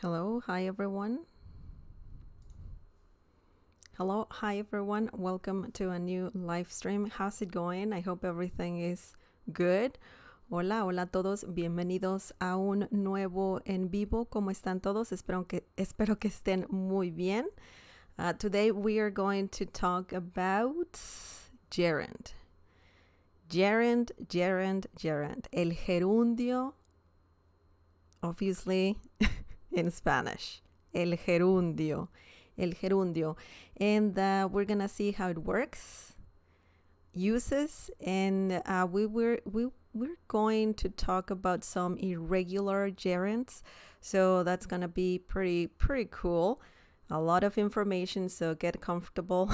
Hello, hi everyone. Hello, hi everyone. Welcome to a new live stream. How's it going? I hope everything is good. Hola, hola a todos. Bienvenidos a un nuevo en vivo. ¿Cómo están todos? Espero que estén muy bien. Today we are going to talk about gerund. Gerund. El gerundio, obviously, in Spanish. El gerundio. And we're gonna see how it works, uses, and we're going to talk about some irregular gerunds. So that's gonna be pretty cool. A lot of information, so get comfortable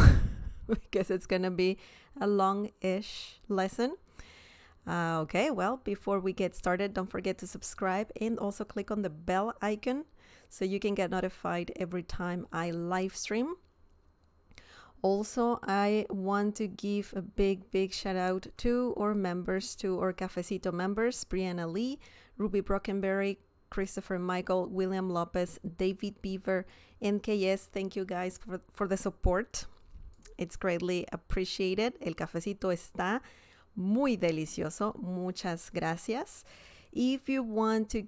because it's gonna be a long-ish lesson. Okay, well, before we get started, don't forget to subscribe and also click on the bell icon so you can get notified every time I live stream. Also, I want to give a big shout out to our members, to our Cafecito members, Brianna Lee, Ruby Brockenberry, Christopher Michael, William Lopez, David Beaver, and KS. Thank you guys for the support. It's greatly appreciated. El cafecito está muy delicioso. Muchas gracias. If you want to,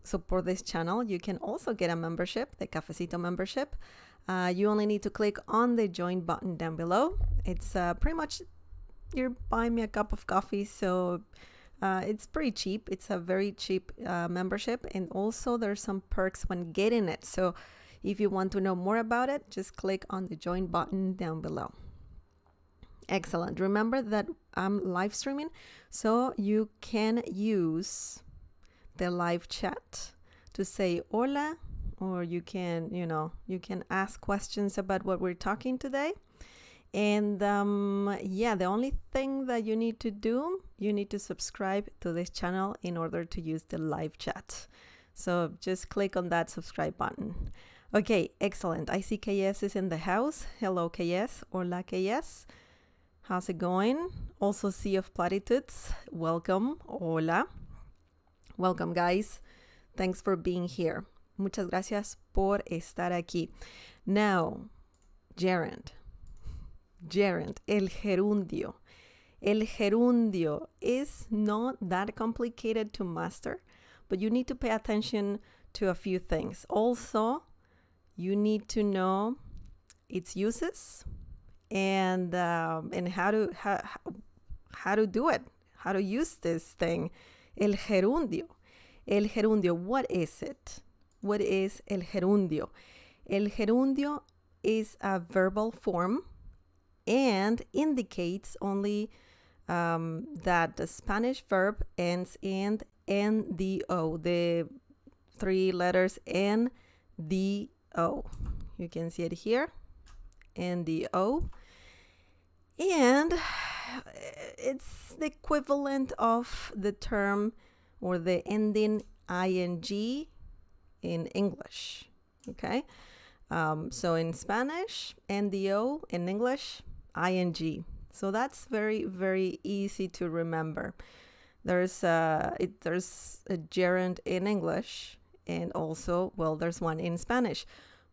support this channel, you can also get a membership, the Cafecito membership. You only need to click on the join button down below. It's pretty much, you're buying me a cup of coffee, so it's pretty cheap. It's a very cheap membership, and also there's some perks when getting it. So if you want to know more about it, just click on the join button down below. Excellent. Remember that I'm live streaming, so you can use the live chat to say hola, or you can, you can ask questions about what we're talking today. And the only thing that you need to do, you need to subscribe to this channel in order to use the live chat. So just click on that subscribe button. Okay, excellent. I see KS is in the house. Hello, KS. Hola, KS. How's it going? Also, Sea of Platitudes. Welcome. Hola. Welcome, guys. Thanks for being here. Muchas gracias por estar aquí. Now, gerund. El gerundio. El gerundio is not that complicated to master, but you need to pay attention to a few things. Also, you need to know its uses and how to do it, how to use this thing. El gerundio. El gerundio, what is it? What is el gerundio? El gerundio is a verbal form and indicates only that the Spanish verb ends in NDO, the three letters NDO. You can see it here, NDO. And it's the equivalent of the term or the ending ing in English, okay? So in Spanish, NDO, in English, ing. So that's very easy to remember. There's a gerund in English, and also, well, there's one in Spanish.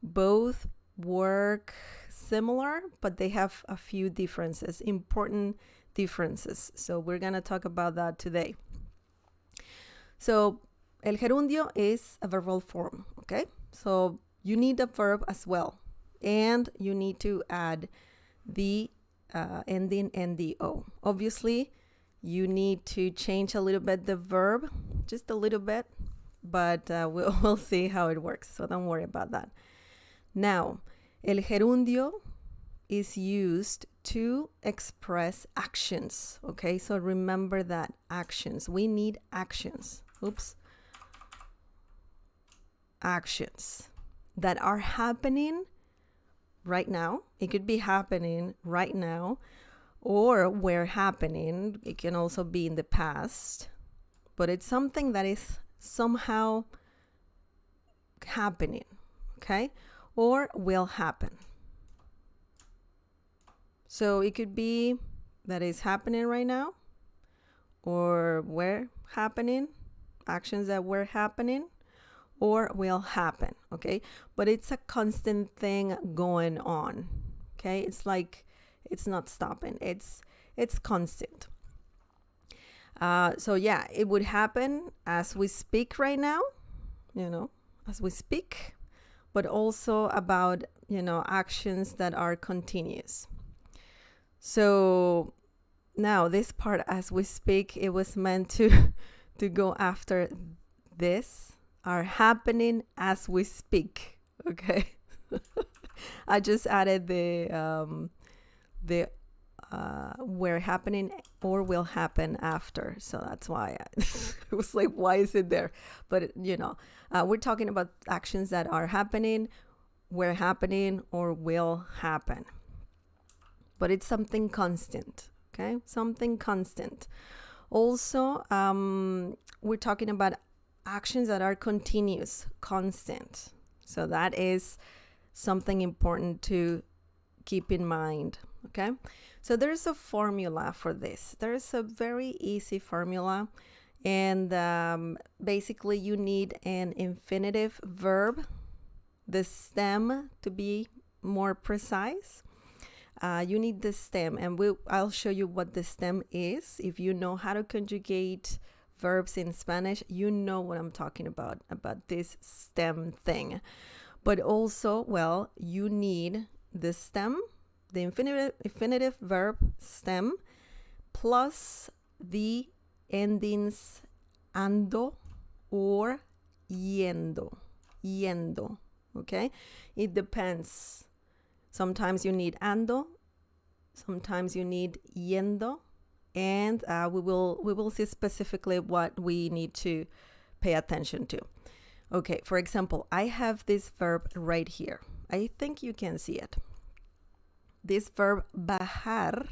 Both work similar, but they have a few differences, important differences. So we're going to talk about that today. So el gerundio is a verbal form, okay? So you need a verb as well, and you need to add the ending NDO. Obviously, you need to change a little bit the verb, just a little bit, but we'll see how it works, so don't worry about that. Now, el gerundio is used to express actions, okay? So remember that, actions. We need actions. Oops. actions that are happening right now. It could be happening right now, or were happening. It can also be in the past, but it's something that is somehow happening, okay? Or will happen. So it could be that is happening right now, or were happening, actions that were happening, or will happen, okay? But it's a constant thing going on, okay? It's like it's not stopping. It's constant. So yeah, it would happen as we speak right now, as we speak, but also about, actions that are continuous. So now this part, as we speak, it was meant to go after this, are happening as we speak, okay? I just added the were happening or will happen after, so that's why it was like, why is it there? But we're talking about actions that are happening, were happening, or will happen, but it's something constant, okay? Something constant. Also, we're talking about actions that are continuous, constant. So that is something important to keep in mind, okay? So there's a formula for this. There's a very easy formula, and basically you need an infinitive verb, the stem to be more precise. You need the stem, and I'll show you what the stem is. If you know how to conjugate verbs in Spanish, you know what I'm talking about this stem thing. But also, well, you need the stem, the infinitive verb stem, plus the endings ando or yendo, okay? It depends. Sometimes you need ando, sometimes you need yendo, and we will see specifically what we need to pay attention to. Okay, for example, I have this verb right here. I think you can see it. This verb bajar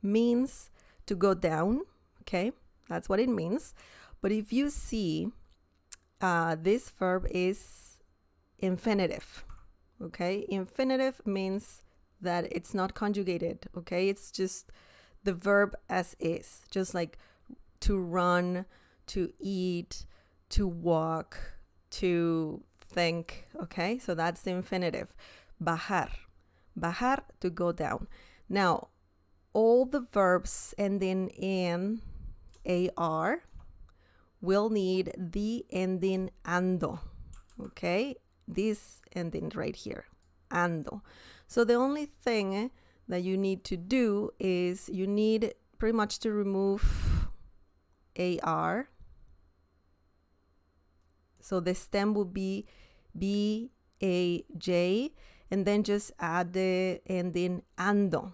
means to go down, okay? That's what it means. But if you see, this verb is infinitive, okay? Infinitive means that it's not conjugated, okay? It's just the verb as is, just like to run, to eat, to walk, to think, okay? So that's the infinitive. Bajar, to go down. Now, all the verbs ending in AR will need the ending ando, okay? This ending right here, ando. So the only thing that you need to do is you need pretty much to remove AR. So the stem will be BAJ, and then just add the ending ando.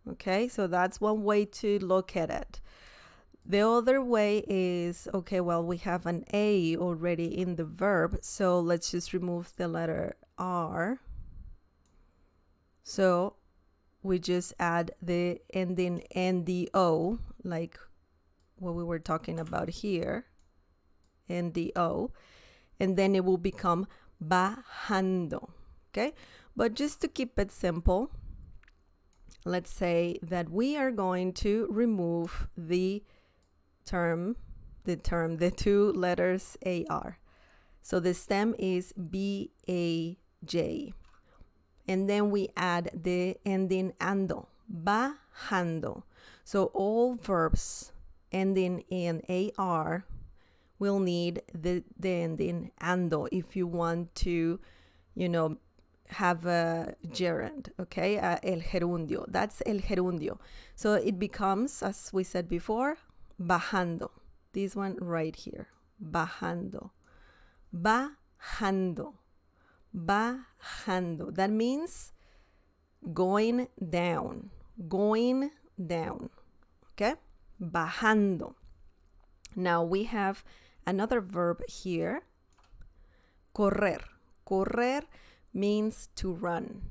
Okay, so that's one way to look at it. The other way is, okay, well, we have an A already in the verb, so let's just remove the letter R. So we just add the ending NDO, like what we were talking about here, NDO, and then it will become bajando, okay? But just to keep it simple, let's say that we are going to remove the two letters AR. So the stem is BAJ. And then we add the ending ando, bajando. So all verbs ending in AR will need the ending ando if you want to, have a gerund, okay? El gerundio. That's el gerundio. So it becomes, as we said before, bajando. This one right here, bajando. Bajando. Bajando. That means going down. Going down. Okay? Bajando. Now we have another verb here Correr. Correr means to run.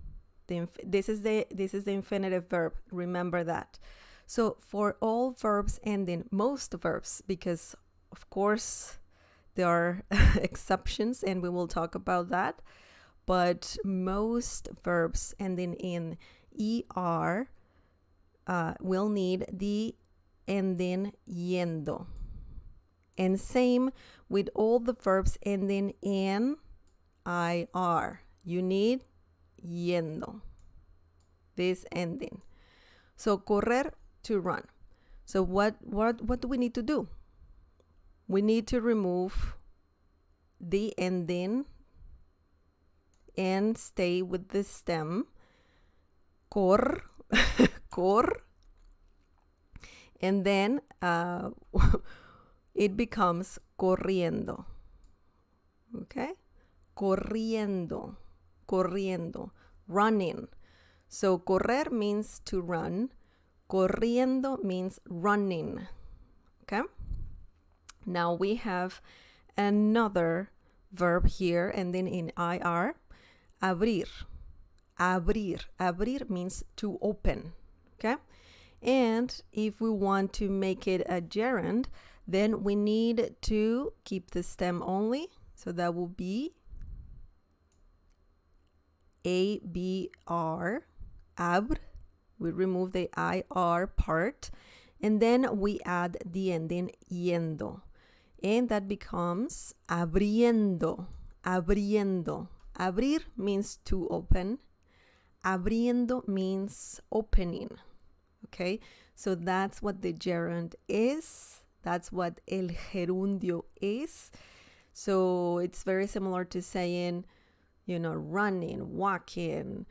This is the infinitive verb. Remember that. So for all verbs ending, most verbs, because of course there are exceptions and we will talk about that, but most verbs ending in er will need the ending yendo. And same with all the verbs ending in ir. You need yendo, this ending. So correr, to run. So what do we need to do? We need to remove the ending and stay with the stem. Cor, cor. And then it becomes corriendo. Okay? Corriendo. Corriendo. Running. So correr means to run. Corriendo means running. Okay? Now we have another verb here and then in IR. Abrir. Abrir. Abrir means to open. Okay? And if we want to make it a gerund, then we need to keep the stem only. So that will be ABR, abr. We remove the IR part. And then we add the ending yendo. And that becomes abriendo, abriendo. Abrir means to open. Abriendo means opening. Okay, so that's what the gerund is. That's what el gerundio is. So it's very similar to saying, running, walking,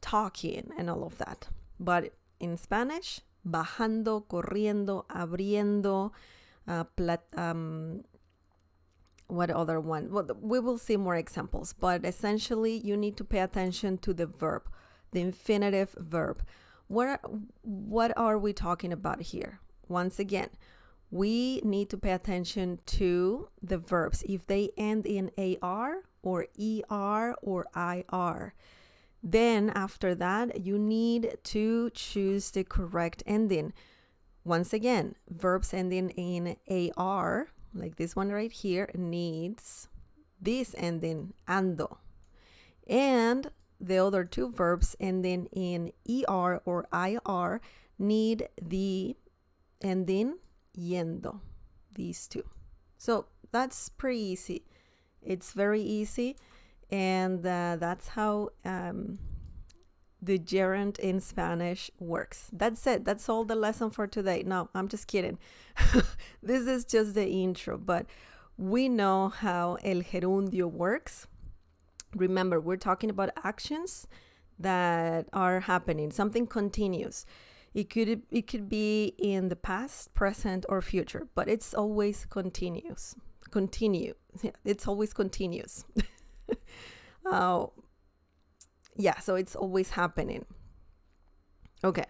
talking, and all of that. But in Spanish, bajando, corriendo, abriendo, what other one? Well, we will see more examples, but essentially you need to pay attention to the verb, the infinitive verb. What are we talking about here? Once again, we need to pay attention to the verbs if they end in AR or ER or IR. Then after that, you need to choose the correct ending. Once again, verbs ending in AR, like this one right here, needs this ending, ando. And the other two verbs ending in ER or IR need the ending yendo, these two. So that's pretty easy. It's very easy. And that's how the gerund in Spanish works. That's it. That's all the lesson for today. No, I'm just kidding. This is just the intro, but we know how el gerundio works. Remember, we're talking about actions that are happening, something continuous. It could be in the past, present, or future, but it's always continuous. It's always continuous. Yeah, so it's always happening. Okay.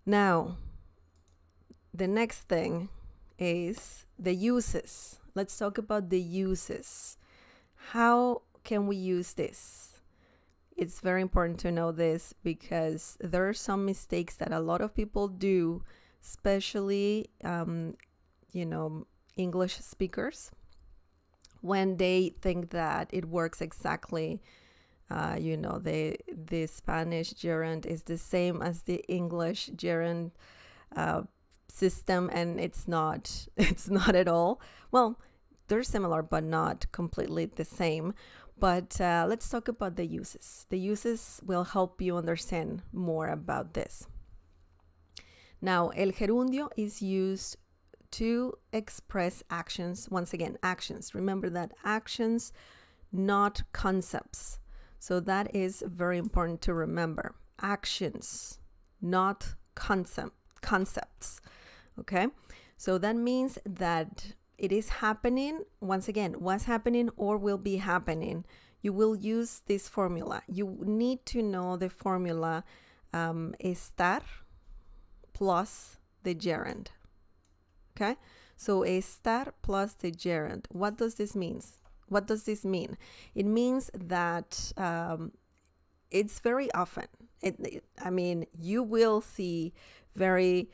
Now, the next thing is the uses. Let's talk about the uses. How can we use this? It's very important to know this because there are some mistakes that a lot of people do, especially, English speakers, when they think that it works exactly. The Spanish gerund is the same as the English gerund system, and it's not. It's not at all. Well, they're similar, but not completely the same. But let's talk about the uses. The uses will help you understand more about this. Now, el gerundio is used to express actions. Once again, actions. Remember that actions, not concepts. So that is very important to remember. Actions, not concepts. Okay? So that means that it is happening, once again, was happening or will be happening. You will use this formula. You need to know the formula estar plus the gerund. Okay? So estar plus the gerund. What does this mean? What does this mean? It means that it's very often. I mean, you will see very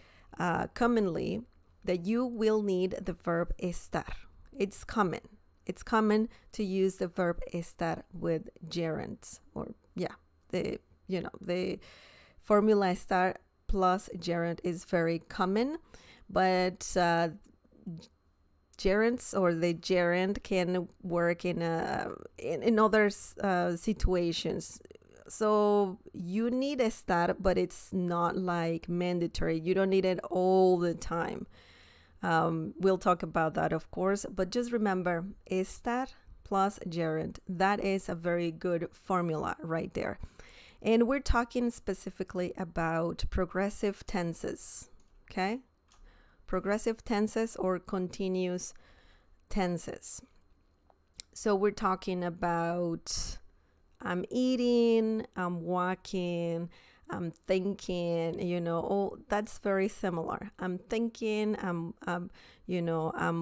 commonly that you will need the verb estar. It's common. It's common to use the verb estar with gerunds, or the formula estar plus gerund is very common, but gerunds or the gerund can work in other situations. So you need estar, but it's not like mandatory. You don't need it all the time. We'll talk about that, of course, but just remember, estar plus gerund. That is a very good formula right there. And we're talking specifically about progressive tenses, okay? Progressive tenses or continuous tenses. So we're talking about I'm eating, I'm walking, I'm thinking, oh, that's very similar. I'm thinking, I'm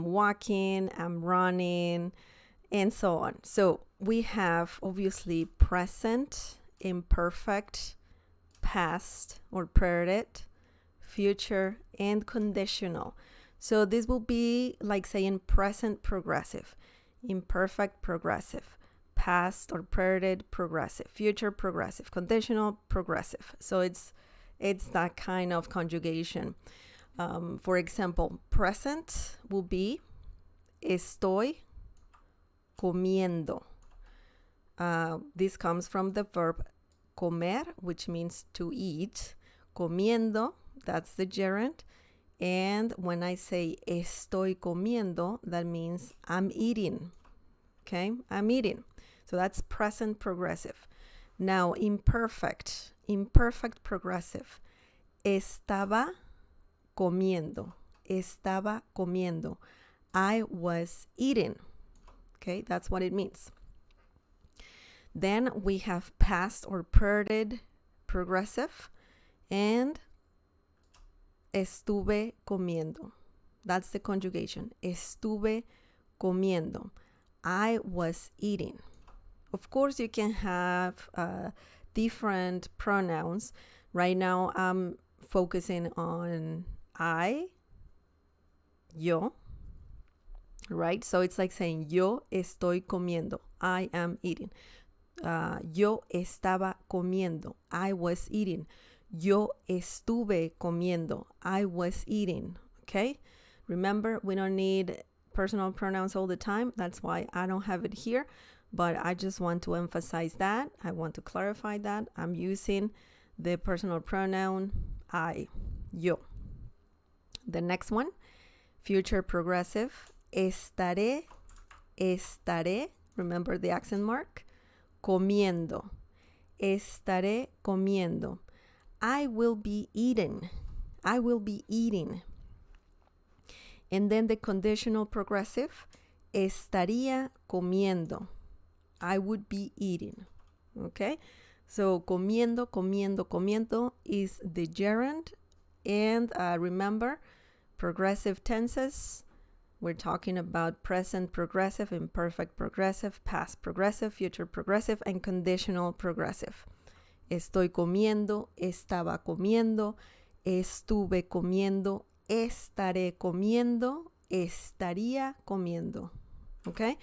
walking, I'm running, and so on. So we have obviously present, imperfect, past or preterite, future, and conditional. So this will be like saying present progressive, imperfect progressive, past or preterite progressive, future progressive, conditional progressive. So it's that kind of conjugation. For example, present will be estoy comiendo. This comes from the verb comer, which means to eat. Comiendo, that's the gerund. And when I say estoy comiendo, that means I'm eating. Okay, I'm eating. So that's present progressive. Now, imperfect progressive. Estaba comiendo. Estaba comiendo. I was eating. Okay, that's what it means. Then we have past or preterite progressive and estuve comiendo. That's the conjugation. Estuve comiendo. I was eating. Of course, you can have different pronouns. Right now, I'm focusing on I, yo, right? So it's like saying yo estoy comiendo. I am eating. Yo estaba comiendo. I was eating. Yo estuve comiendo. I was eating. Okay? Remember, we don't need personal pronouns all the time. That's why I don't have it here. But I just want to emphasize that. I want to clarify that. I'm using the personal pronoun I, yo. The next one, future progressive. Estaré. Remember the accent mark? Comiendo. Estaré comiendo. I will be eating. I will be eating. And then the conditional progressive. Estaría comiendo. I would be eating. Okay? So comiendo is the gerund. And remember, progressive tenses, we're talking about present progressive, imperfect progressive, past progressive, future progressive, and conditional progressive. Estoy comiendo, estaba comiendo, estuve comiendo, estaré comiendo, estaría comiendo. Okay?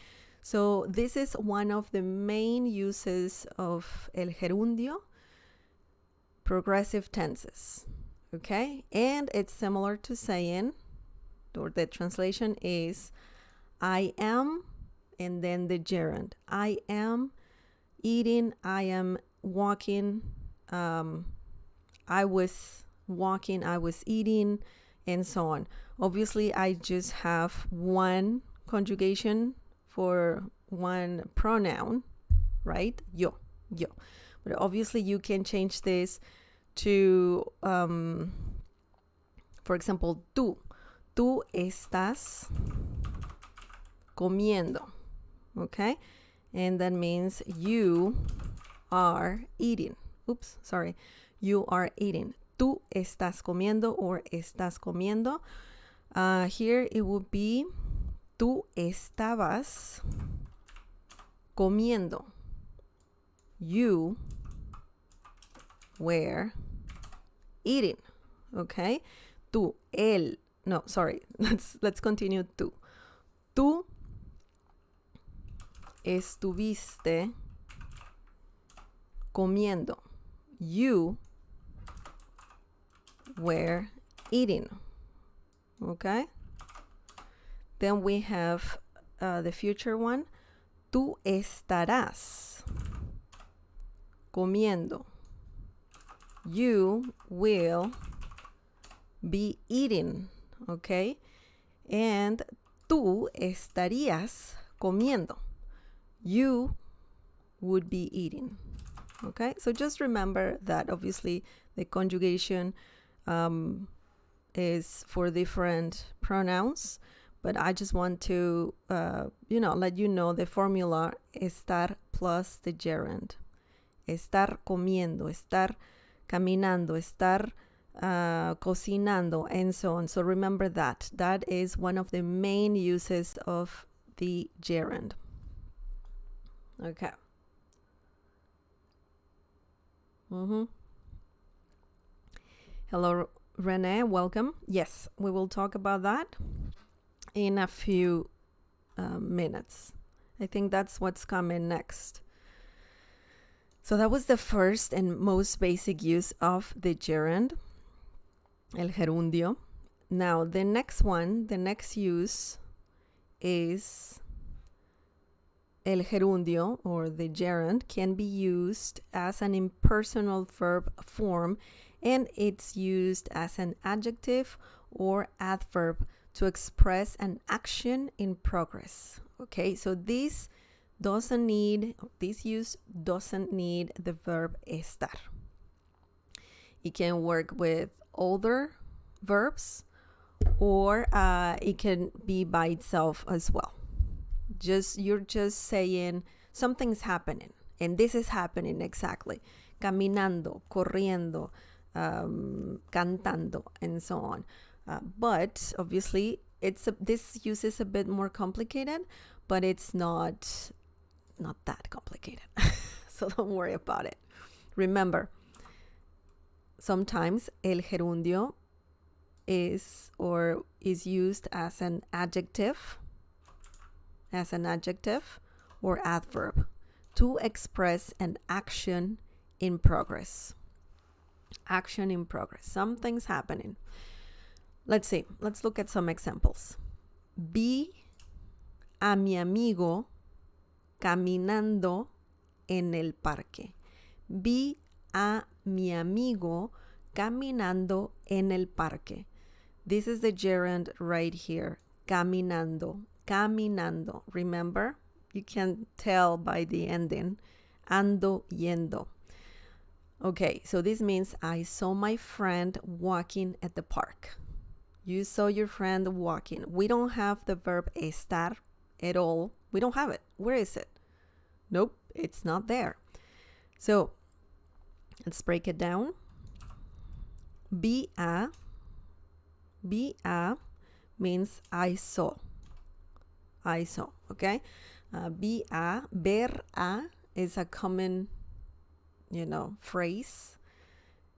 So this is one of the main uses of el gerundio, progressive tenses. Okay? And it's similar to saying, or the translation is, I am, and then the gerund. I am eating, I am walking, I was walking, I was eating, and so on. Obviously, I just have one conjugation for one pronoun, right? Yo. But obviously, you can change this to, for example, tú. Tú estás comiendo. Okay? And that means you are eating. Oops, sorry. You are eating. Tú estás comiendo or estás comiendo. Here it would be tú estabas comiendo. You were eating. Okay? Tú, él. No, sorry. Let's continue tú. Tú estuviste comiendo. You were eating. Okay? Then we have the future one. Tú estarás comiendo. You will be eating. Okay? And tú estarías comiendo. You would be eating. Okay? So just remember that obviously the conjugation is for different pronouns, but I just want to, let you know the formula: estar plus the gerund. Estar comiendo, estar caminando, estar cocinando, and so on. So remember that. That is one of the main uses of the gerund. Okay. Hello, Renee. Welcome. Yes, we will talk about that in a few minutes. I think that's what's coming next. So that was the first and most basic use of the gerund, el gerundio. Now, the next one, the next use is el gerundio, or the gerund, can be used as an impersonal verb form, and it's used as an adjective or adverb to express an action in progress. Okay, so this use doesn't need the verb estar. It can work with older verbs, or it can be by itself as well. You're just saying something's happening, and this is happening exactly. Caminando, corriendo, cantando, and so on. But obviously, this use is a bit more complicated, but it's not that complicated. So don't worry about it. Remember, sometimes el gerundio is used as an adjective or adverb to express an action in progress. Action in progress. Something's happening. Let's see. Let's look at some examples. Vi a mi amigo caminando en el parque. Vi a mi amigo caminando en el parque. This is the gerund right here. Caminando. Caminando. Remember? You can tell by the ending. Ando, yendo. Okay, so this means I saw my friend walking at the park. You saw your friend walking. We don't have the verb estar at all. We don't have it. Where is it? Nope, it's not there. So let's break it down. Vi a means I saw. I saw, okay? Vi a, ver a is a common, phrase,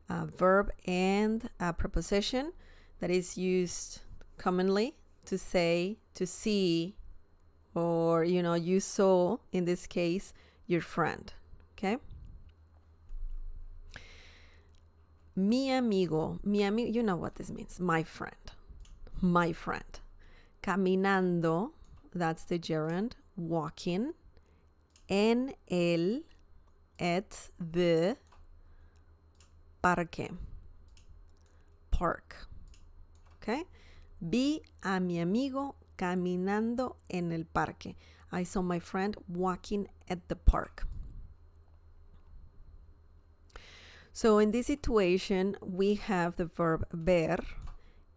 verb and a preposition that is used commonly to say, to see, or, you saw, in this case, your friend, okay? Mi amigo, you know what this means, my friend. Caminando, that's the gerund, walking, en el, at the, parque, park, okay? Vi a mi amigo caminando en el parque. I saw my friend walking at the park. So in this situation, we have the verb ver,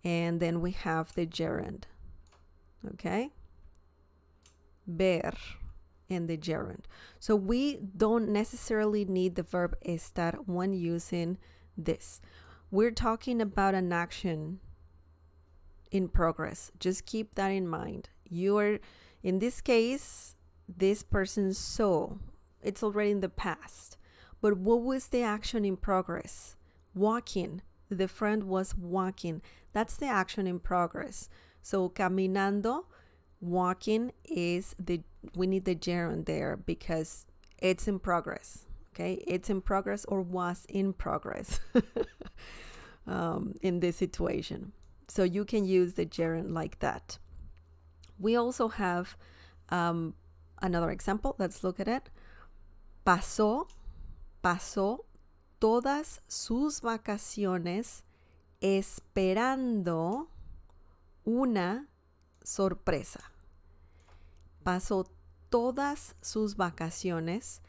and then we have the gerund, okay? Ver and the gerund. So we don't necessarily need the verb estar when using this. We're talking about an action in progress. Just keep that in mind. In this case, this person saw. It's already in the past. But what was the action in progress? Walking. The friend was walking. That's the action in progress. So caminando, walking we need the gerund there because it's in progress. Okay, it's in progress or was in progress in this situation. So you can use the gerund like that. We also have another example. Let's look at it. Pasó todas sus vacaciones esperando una sorpresa. Pasó todas sus vacaciones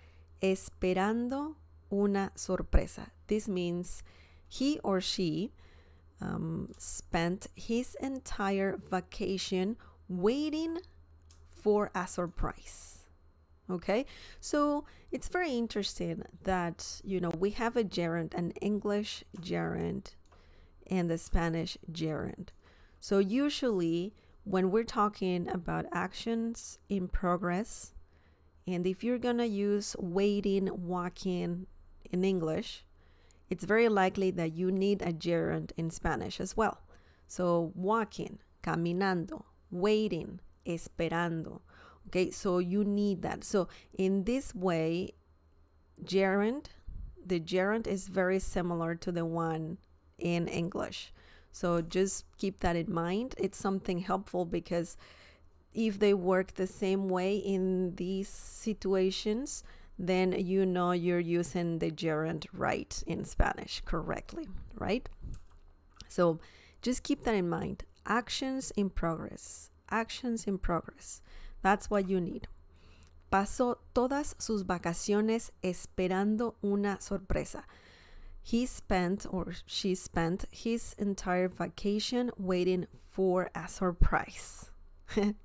esperando una sorpresa. This means he or she spent his entire vacation waiting for a surprise. Okay, so it's very interesting that, we have a gerund, an English gerund and the Spanish gerund. So usually when we're talking about actions in progress, and if you're gonna use waiting, walking in English, it's very likely that you need a gerund in Spanish as well. So walking, caminando, waiting, esperando. Okay, so you need that. So in this way, the gerund is very similar to the one in English. So just keep that in mind. It's something helpful because if they work the same way in these situations, then you're using the gerund right in Spanish correctly, right? So just keep that in mind. Actions in progress. Actions in progress. That's what you need. Pasó todas sus vacaciones esperando una sorpresa. He spent or she spent his entire vacation waiting for a surprise.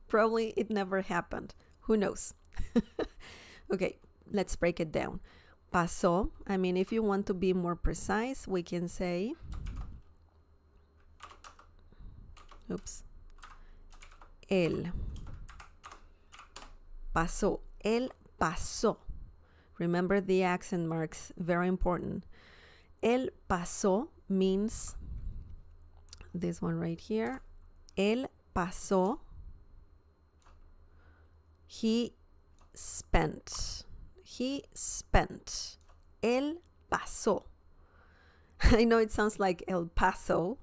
Probably it never happened. Who knows? Okay, let's break it down. Pasó, if you want to be more precise, we can say, él pasó. Él pasó. Remember the accent marks, very important. Él pasó means this one right here. Él pasó. He spent. Él pasó. I know it sounds like El Paso,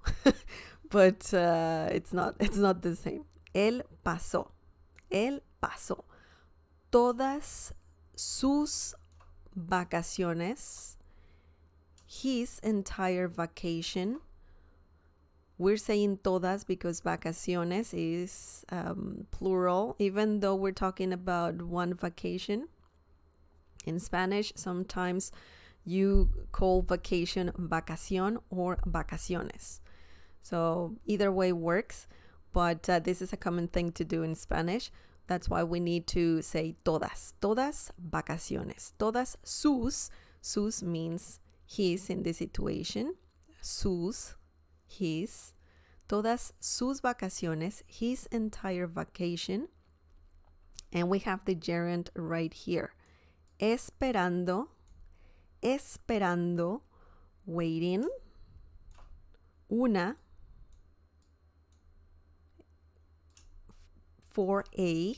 but it's not the same. Él pasó. Él pasó todas sus vacaciones, his entire vacation. We're saying todas because vacaciones is plural, even though we're talking about one vacation. In Spanish, sometimes you call vacation vacación or vacaciones. So either way works, but this is a common thing to do in Spanish. That's why we need to say todas vacaciones. Todas sus means his in this situation. His. Todas sus vacaciones, his entire vacation. And we have the gerund right here. Esperando, waiting. Una, for a.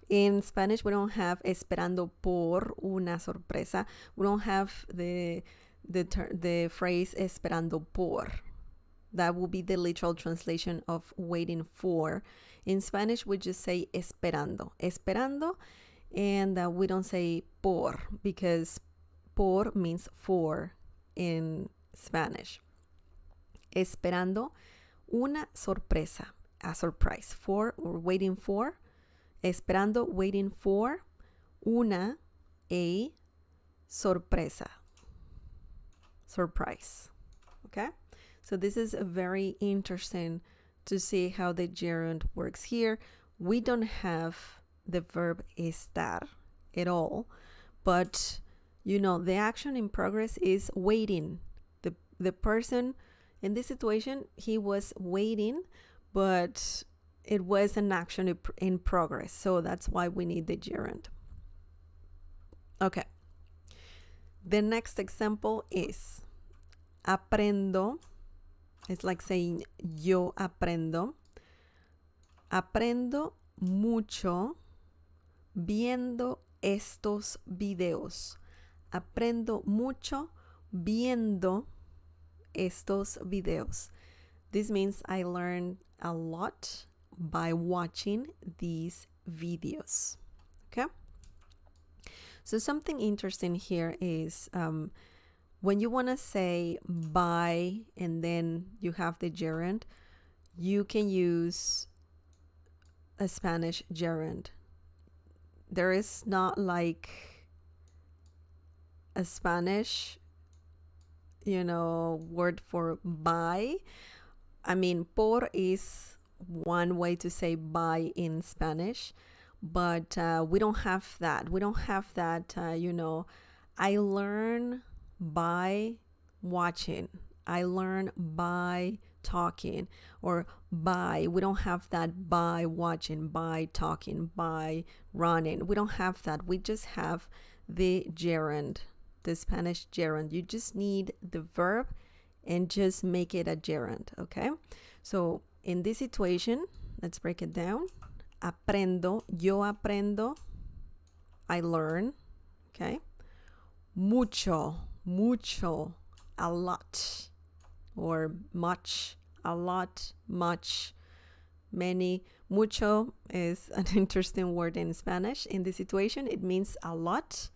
In Spanish, we don't have esperando por una sorpresa. We don't have the phrase esperando por. That will be the literal translation of waiting for. In Spanish, we just say esperando. Esperando, and we don't say por because por means for in Spanish. Esperando una sorpresa. A surprise. For or waiting for. Esperando, waiting for. Una, a sorpresa. Surprise. Okay? So this is very interesting to see how the gerund works here. We don't have the verb estar at all, but the action in progress is waiting. The person in this situation, he was waiting, but it was an action in progress. So that's why we need the gerund. Okay. The next example is aprendo. It's like saying yo aprendo. Aprendo mucho viendo estos videos. Aprendo mucho viendo estos videos. This means I learn a lot by watching these videos. Okay? So something interesting here is when you want to say by and then you have the gerund, you can use a Spanish gerund. There is not like a Spanish, word for by. I mean, por is one way to say by in Spanish, but we don't have that. We don't have that, I learn by watching. I learn by talking, or by. We don't have that by watching, by talking, by running. We don't have that. We just have the gerund, the Spanish gerund. You just need the verb and just make it a gerund, okay? So in this situation, let's break it down. Aprendo, yo aprendo, I learn, okay? Mucho, mucho, a lot, or much, a lot, much, many. Mucho is an interesting word in Spanish. In this situation, it means a lot.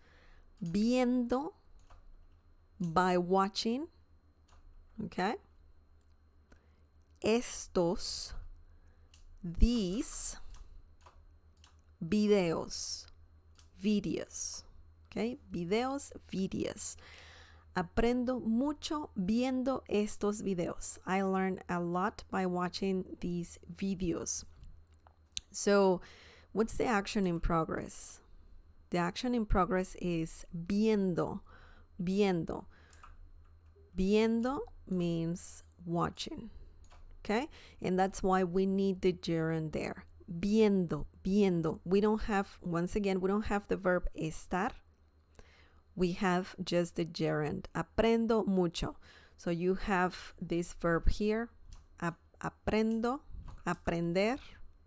Viendo, by watching, okay? Estos, these, videos, okay? Videos, videos. Aprendo mucho viendo estos videos. I learn a lot by watching these videos. So, what's the action in progress? The action in progress is viendo, viendo. Viendo means watching, okay? And that's why we need the gerund there. Viendo, viendo. We don't have, once again, we don't have the verb estar. We have just the gerund. Aprendo mucho. So you have this verb here. Aprendo, aprender.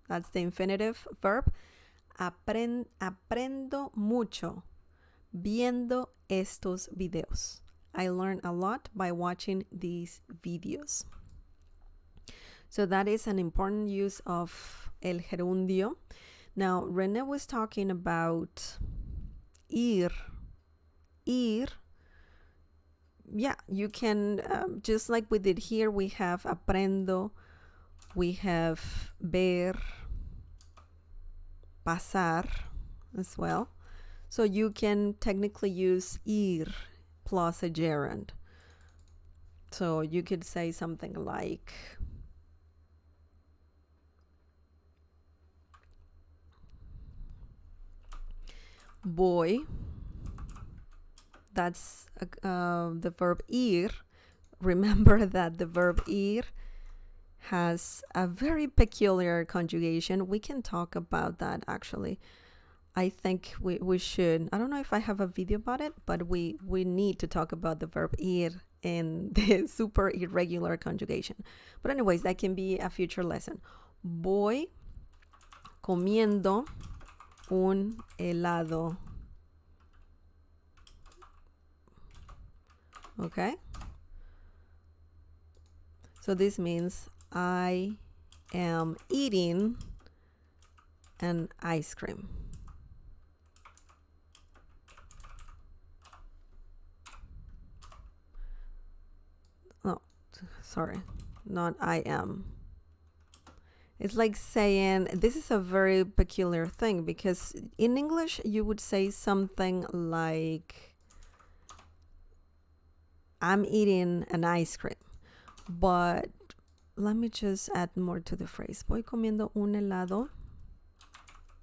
That's the infinitive verb. Aprendo mucho viendo estos videos. I learn a lot by watching these videos. So that is an important use of el gerundio. Now, Rene was talking about ir. Ir. Yeah, you can, just like we did here, we have aprendo, we have ver, pasar as well. So you can technically use ir plus a gerund. So you could say something like voy. That's the verb ir. Remember that the verb ir has a very peculiar conjugation. We can talk about that actually. I think we should. I don't know if I have a video about it, but we need to talk about the verb ir and the super irregular conjugation. But anyways, that can be a future lesson. Voy comiendo un helado. Okay? So this means I am eating an ice cream. Oh, sorry, not I am. It's like saying, this is a very peculiar thing because in English you would say something like, I'm eating an ice cream. But let me just add more to the phrase. Voy comiendo un helado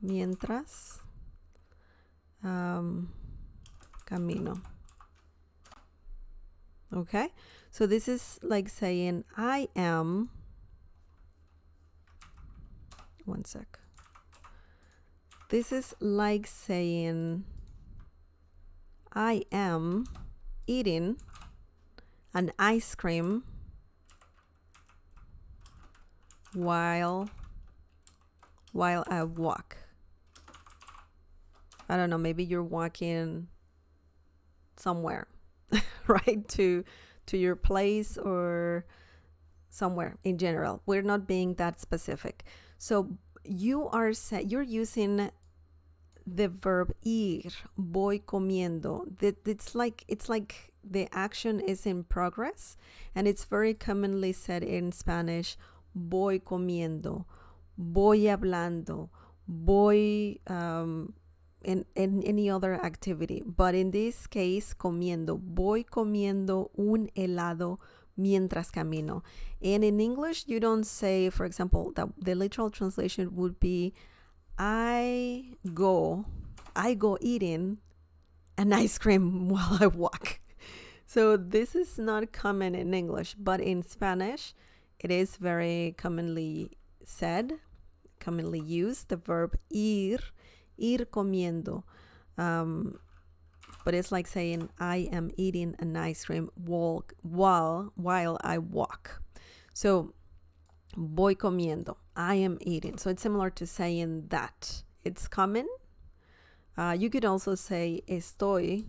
mientras camino. Okay? So this is like saying I am One sec. This is like saying I am eating an ice cream while I walk. I don't know, maybe you're walking somewhere, right? To your place or somewhere in general. We're not being that specific. So you're using the verb ir, voy comiendo. It's like the action is in progress, and it's very commonly said in Spanish, voy comiendo, voy hablando, voy in any other activity. But in this case, comiendo, voy comiendo un helado mientras camino. And in English, you don't say, for example, that the literal translation would be I go eating an ice cream while I walk. So this is not common in English, but in Spanish, it is very commonly said, commonly used, the verb ir comiendo. But it's like saying I am eating an ice cream while I walk. So voy comiendo, I am eating. So it's similar to saying that. It's common. You could also say estoy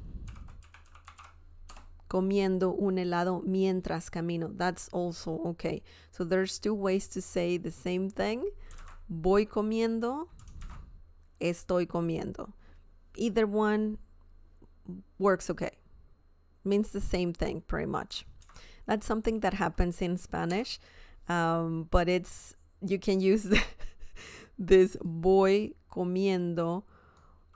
comiendo un helado mientras camino. That's also okay. So there's two ways to say the same thing. Voy comiendo, estoy comiendo. Either one works okay. Means the same thing pretty much. That's something that happens in Spanish. But you can use this voy comiendo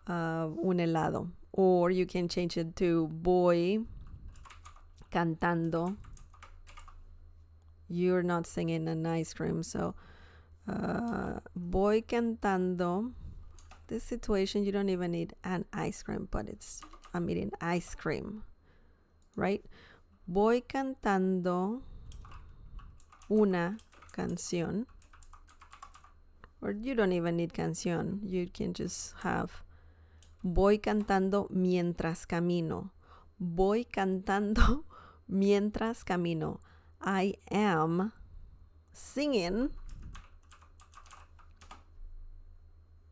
un helado, or you can change it to voy cantando. You're not singing an ice cream, so voy cantando. This situation, you don't even need an ice cream, but I'm eating ice cream, right? Voy cantando una canción, or you don't even need canción. You can just have voy cantando mientras camino. Voy cantando mientras camino. I am singing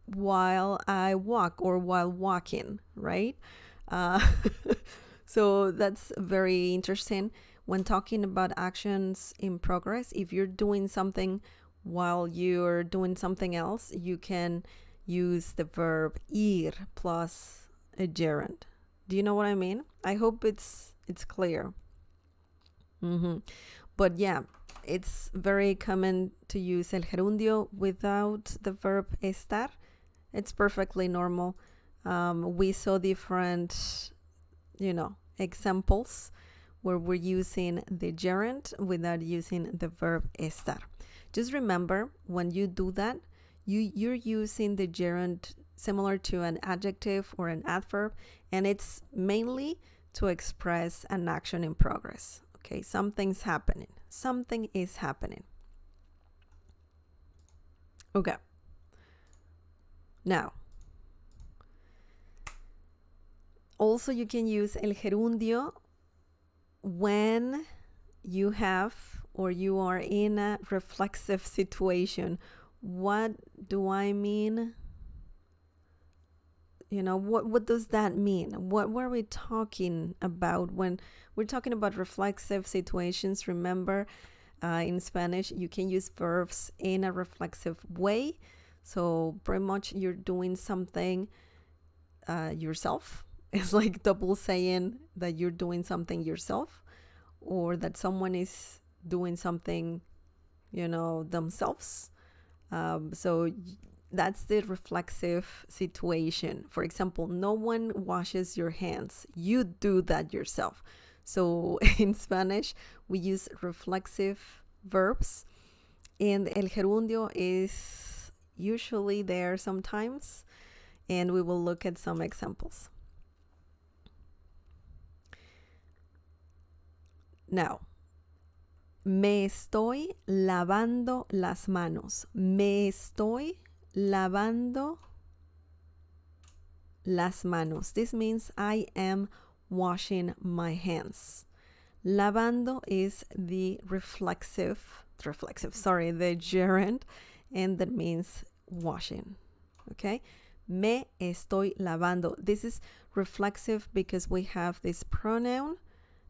while I walk or while walking, right? So that's very interesting. When talking about actions in progress, if you're doing something while you're doing something else, you can use the verb ir plus a gerund. Do you know what I mean? I hope it's clear. But yeah, it's very common to use el gerundio without the verb estar. It's perfectly normal. We saw different, examples where we're using the gerund without using the verb estar. Just remember, when you do that, you're using the gerund similar to an adjective or an adverb, and it's mainly to express an action in progress. Okay, something's happening. Something is happening. Okay. Now, also you can use el gerundio when you have or you are in a reflexive situation. What do I mean? What does that mean? What were we talking about when we're talking about reflexive situations? Remember, in Spanish, you can use verbs in a reflexive way. So pretty much you're doing something yourself. It's like double saying that you're doing something yourself, or that someone is doing something, themselves. So that's the reflexive situation. For example, no one washes your hands. You do that yourself. So in Spanish, we use reflexive verbs, and el gerundio is usually there sometimes, and we will look at some examples. Now, Me estoy lavando las manos. Me estoy lavando las manos. This means I am washing my hands. Lavando is the the gerund, and that means washing. Okay? Me estoy lavando. This is reflexive because we have this pronoun.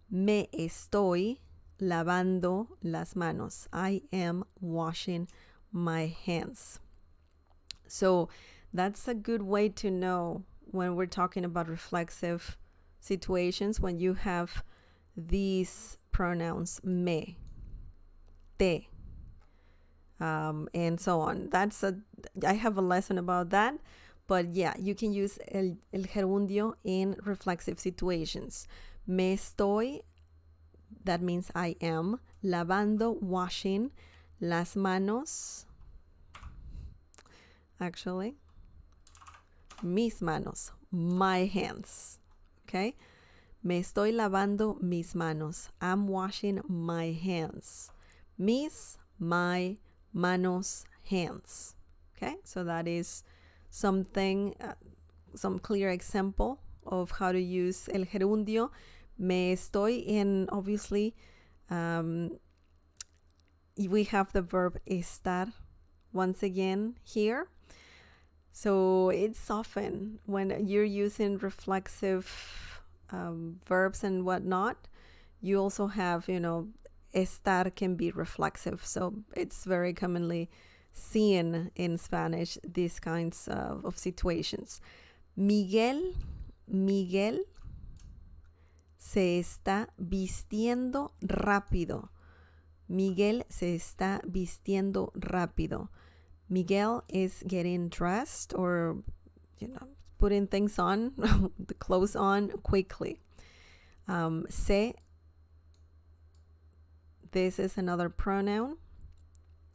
Me estoy lavando las manos. I am washing my hands. So that's a good way to know when we're talking about reflexive situations, when you have these pronouns me, te, and so on. I have a lesson about that, but yeah, you can use el gerundio in reflexive situations. Me estoy, that means I am, lavando, washing, las manos, actually, mis manos, my hands, okay? Me estoy lavando mis manos. I'm washing my hands. Mis, my, manos, hands. Okay, so that is something, some clear example of how to use el gerundio. Me estoy, and obviously we have the verb estar once again here. So it's often when you're using reflexive verbs and whatnot, you also have, estar can be reflexive. So it's very commonly seen in Spanish, these kinds of situations. Miguel se está vistiendo rápido. Miguel se está vistiendo rápido. Miguel is getting dressed, or putting things on, the clothes on quickly. Se, this is another pronoun,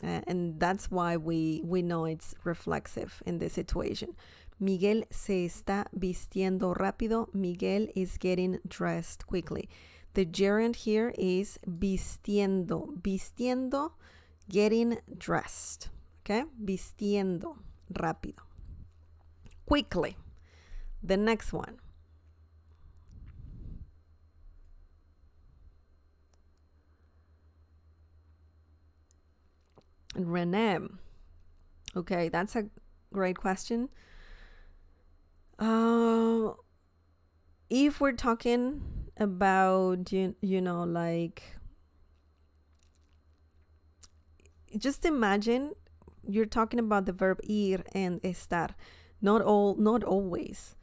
and that's why we know it's reflexive in this situation. Miguel se está vistiendo rápido. Miguel is getting dressed quickly. The gerund here is vistiendo. Vistiendo, getting dressed. Okay? Vistiendo, rápido. Quickly. The next one. René. Okay, that's a great question. If we're talking about, like, just imagine you're talking about the verb ir and estar. Not always.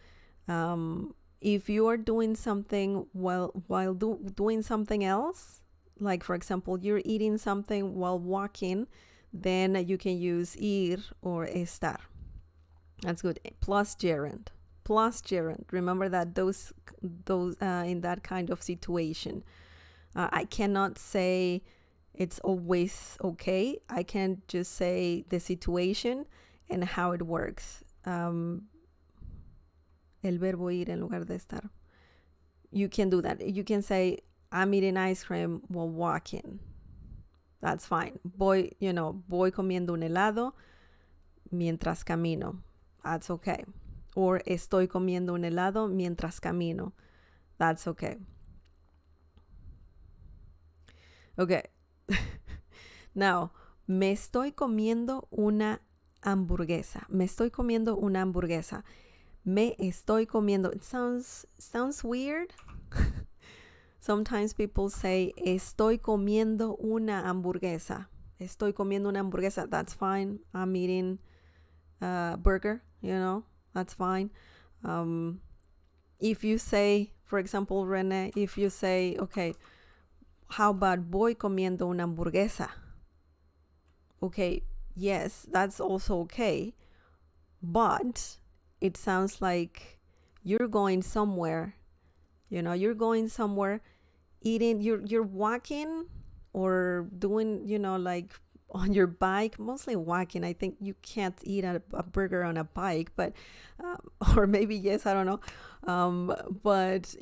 If you are doing something while doing something else, like for example, you're eating something while walking, then you can use ir or estar. That's good. Plus gerund. Remember that those in that kind of situation, I cannot say it's always okay. I can just say the situation and how it works. El verbo ir en lugar de estar. You can do that. You can say, I'm eating ice cream while walking. That's fine. Voy comiendo un helado mientras camino. That's okay. Or estoy comiendo un helado mientras camino. That's okay. Okay. Now, me estoy comiendo una hamburguesa. Me estoy comiendo una hamburguesa. Me estoy comiendo. It sounds weird. Sometimes people say, estoy comiendo una hamburguesa. Estoy comiendo una hamburguesa. That's fine. I'm eating a burger, that's fine. If you say, for example, René, if you say, okay, how about voy comiendo una hamburguesa? Okay, yes, that's also okay. But it sounds like you're going somewhere. You're going somewhere, eating, you're walking or doing, like on your bike, mostly walking. I think you can't eat a burger on a bike, but or maybe yes, I don't know. But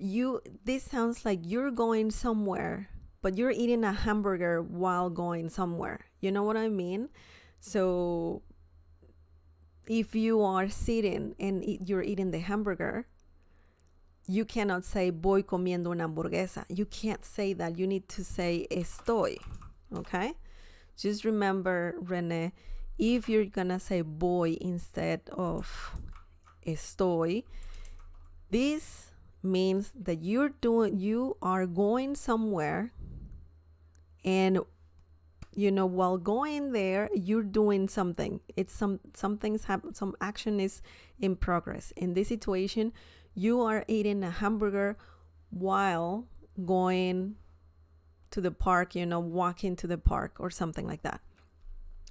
this sounds like you're going somewhere but you're eating a hamburger while going somewhere. You know what I mean? So if you are sitting and you're eating the hamburger, you cannot say voy comiendo una hamburguesa. You can't say that. You need to say estoy. Okay? Just remember, Rene, if you're gonna say voy instead of estoy, this means that you are going somewhere, and while going there, you're doing something. It's something's happened, some action is in progress. In this situation, you are eating a hamburger while going to the park, walking to the park or something like that.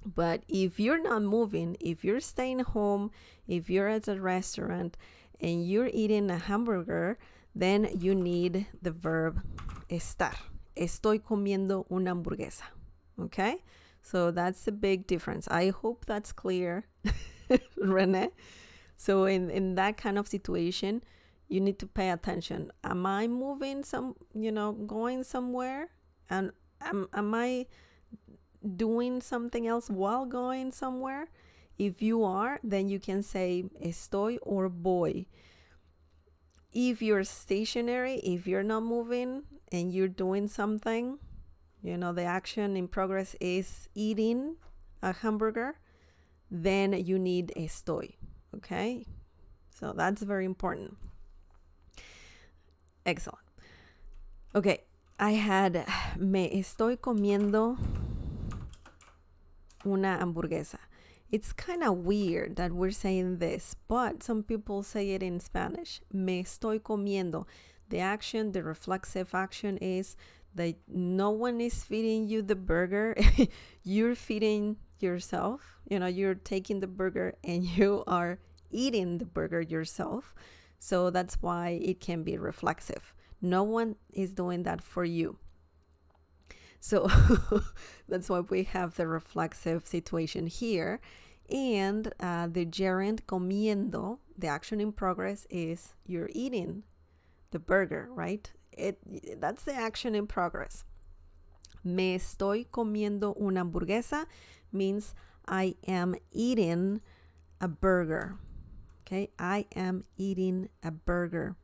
But if you're not moving, if you're staying home, if you're at a restaurant and you're eating a hamburger, then you need the verb estar. Estoy comiendo una hamburguesa. Okay? So that's a big difference. I hope that's clear, Rene. So in that kind of situation, you need to pay attention. Am I moving going somewhere? And am I doing something else while going somewhere? If you are, then you can say estoy or voy. If you're stationary, if you're not moving and you're doing something, the action in progress is eating a hamburger, then you need estoy. Okay? So that's very important. Excellent. Okay, I had me estoy comiendo una hamburguesa. It's kind of weird that we're saying this, but some people say it in Spanish. Me estoy comiendo. The action, the reflexive action is that no one is feeding you the burger. You're feeding yourself. You're taking the burger and you are eating the burger yourself. So that's why it can be reflexive. No one is doing that for you. So that's why we have the reflexive situation here. And the gerund comiendo, the action in progress, is you're eating the burger, right? That's the action in progress. Me estoy comiendo una hamburguesa means I am eating a burger. Okay, I am eating a burger.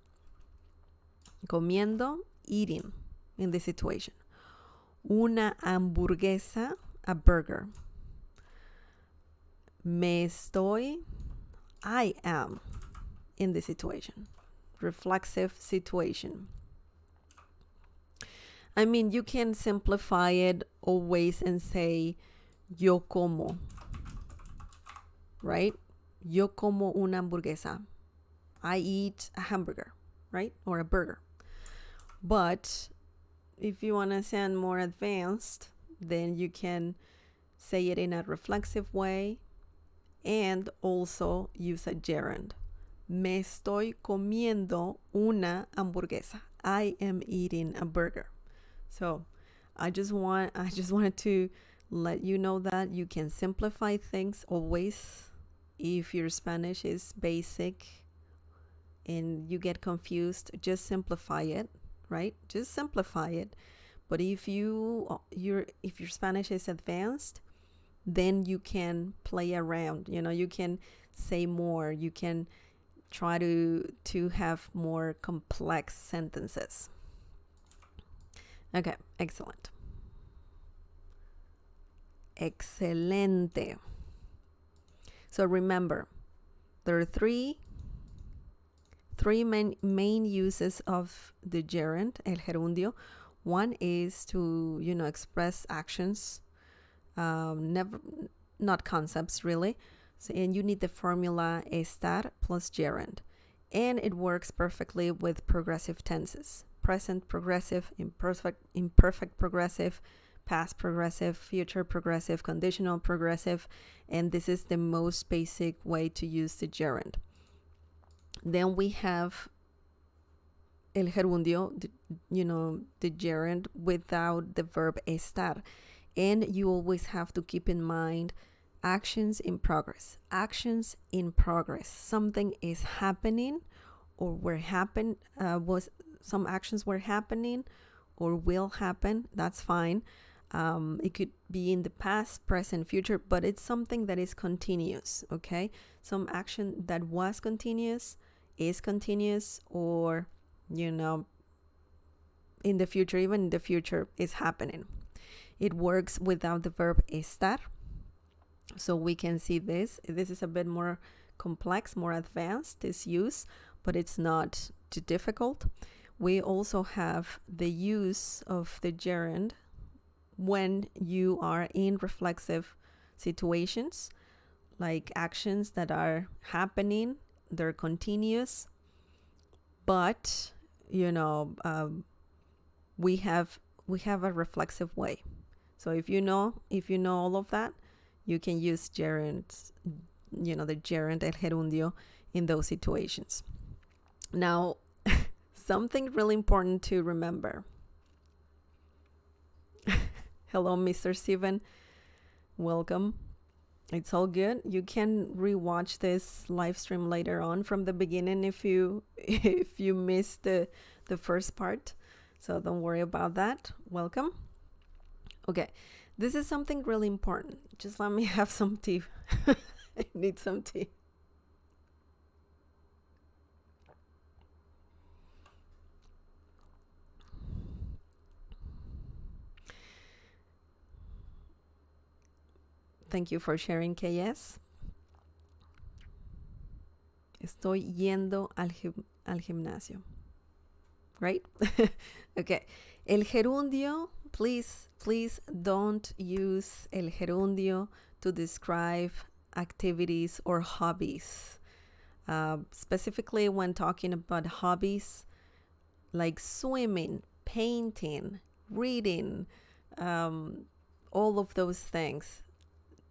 Comiendo, eating in this situation. Una hamburguesa, a burger. Me estoy, I am in this situation. Reflexive situation. I mean, you can simplify it always and say yo como, right? Yo como una hamburguesa. I eat a hamburger, right? Or a burger. But if you want to sound more advanced, then you can say it in a reflexive way and also use a gerund. Me estoy comiendo una hamburguesa. I am eating a burger. So I just wanted to let you know that you can simplify things always. If your Spanish is basic and you get confused, just simplify it, right? Just simplify it. But if your Spanish is advanced, then you can play around. You can say more. You can try to have more complex sentences. Okay, excellent. Excelente. So remember, there are three main uses of the gerund, el gerundio. One is to, express actions, not concepts really. So, and you need the formula estar plus gerund. And it works perfectly with progressive tenses. Present progressive, imperfect progressive, past progressive, future progressive, conditional progressive, and this is the most basic way to use the gerund. Then we have el gerundio, the gerund without the verb estar. And you always have to keep in mind actions in progress. Actions in progress. Something is happening or some actions were happening or will happen, that's fine. It could be in the past, present, future, but it's something that is continuous, okay? Some action that was continuous is continuous, or, you know, in the future, even in the future, is happening. It works without the verb estar. So we can see this. This is a bit more complex, more advanced, this use, but it's not too difficult. We also have the use of the gerund when you are in reflexive situations, like actions that are happening, they're continuous, but, you know, we have a reflexive way. So if you know all of that, you can use gerunds, you know, the gerund, el gerundio, in those situations. Now, something really important to remember. Hello, Mr. Steven. Welcome. It's all good. You can rewatch this live stream later on from the beginning if you missed the first part. So don't worry about that. Welcome. Okay, this is something really important. Just let me have some tea. I need some tea. Thank you for sharing, KS. Estoy yendo al gimnasio. Right? Okay. El gerundio, please don't use el gerundio to describe activities or hobbies. Specifically when talking about hobbies like swimming, painting, reading, all of those things.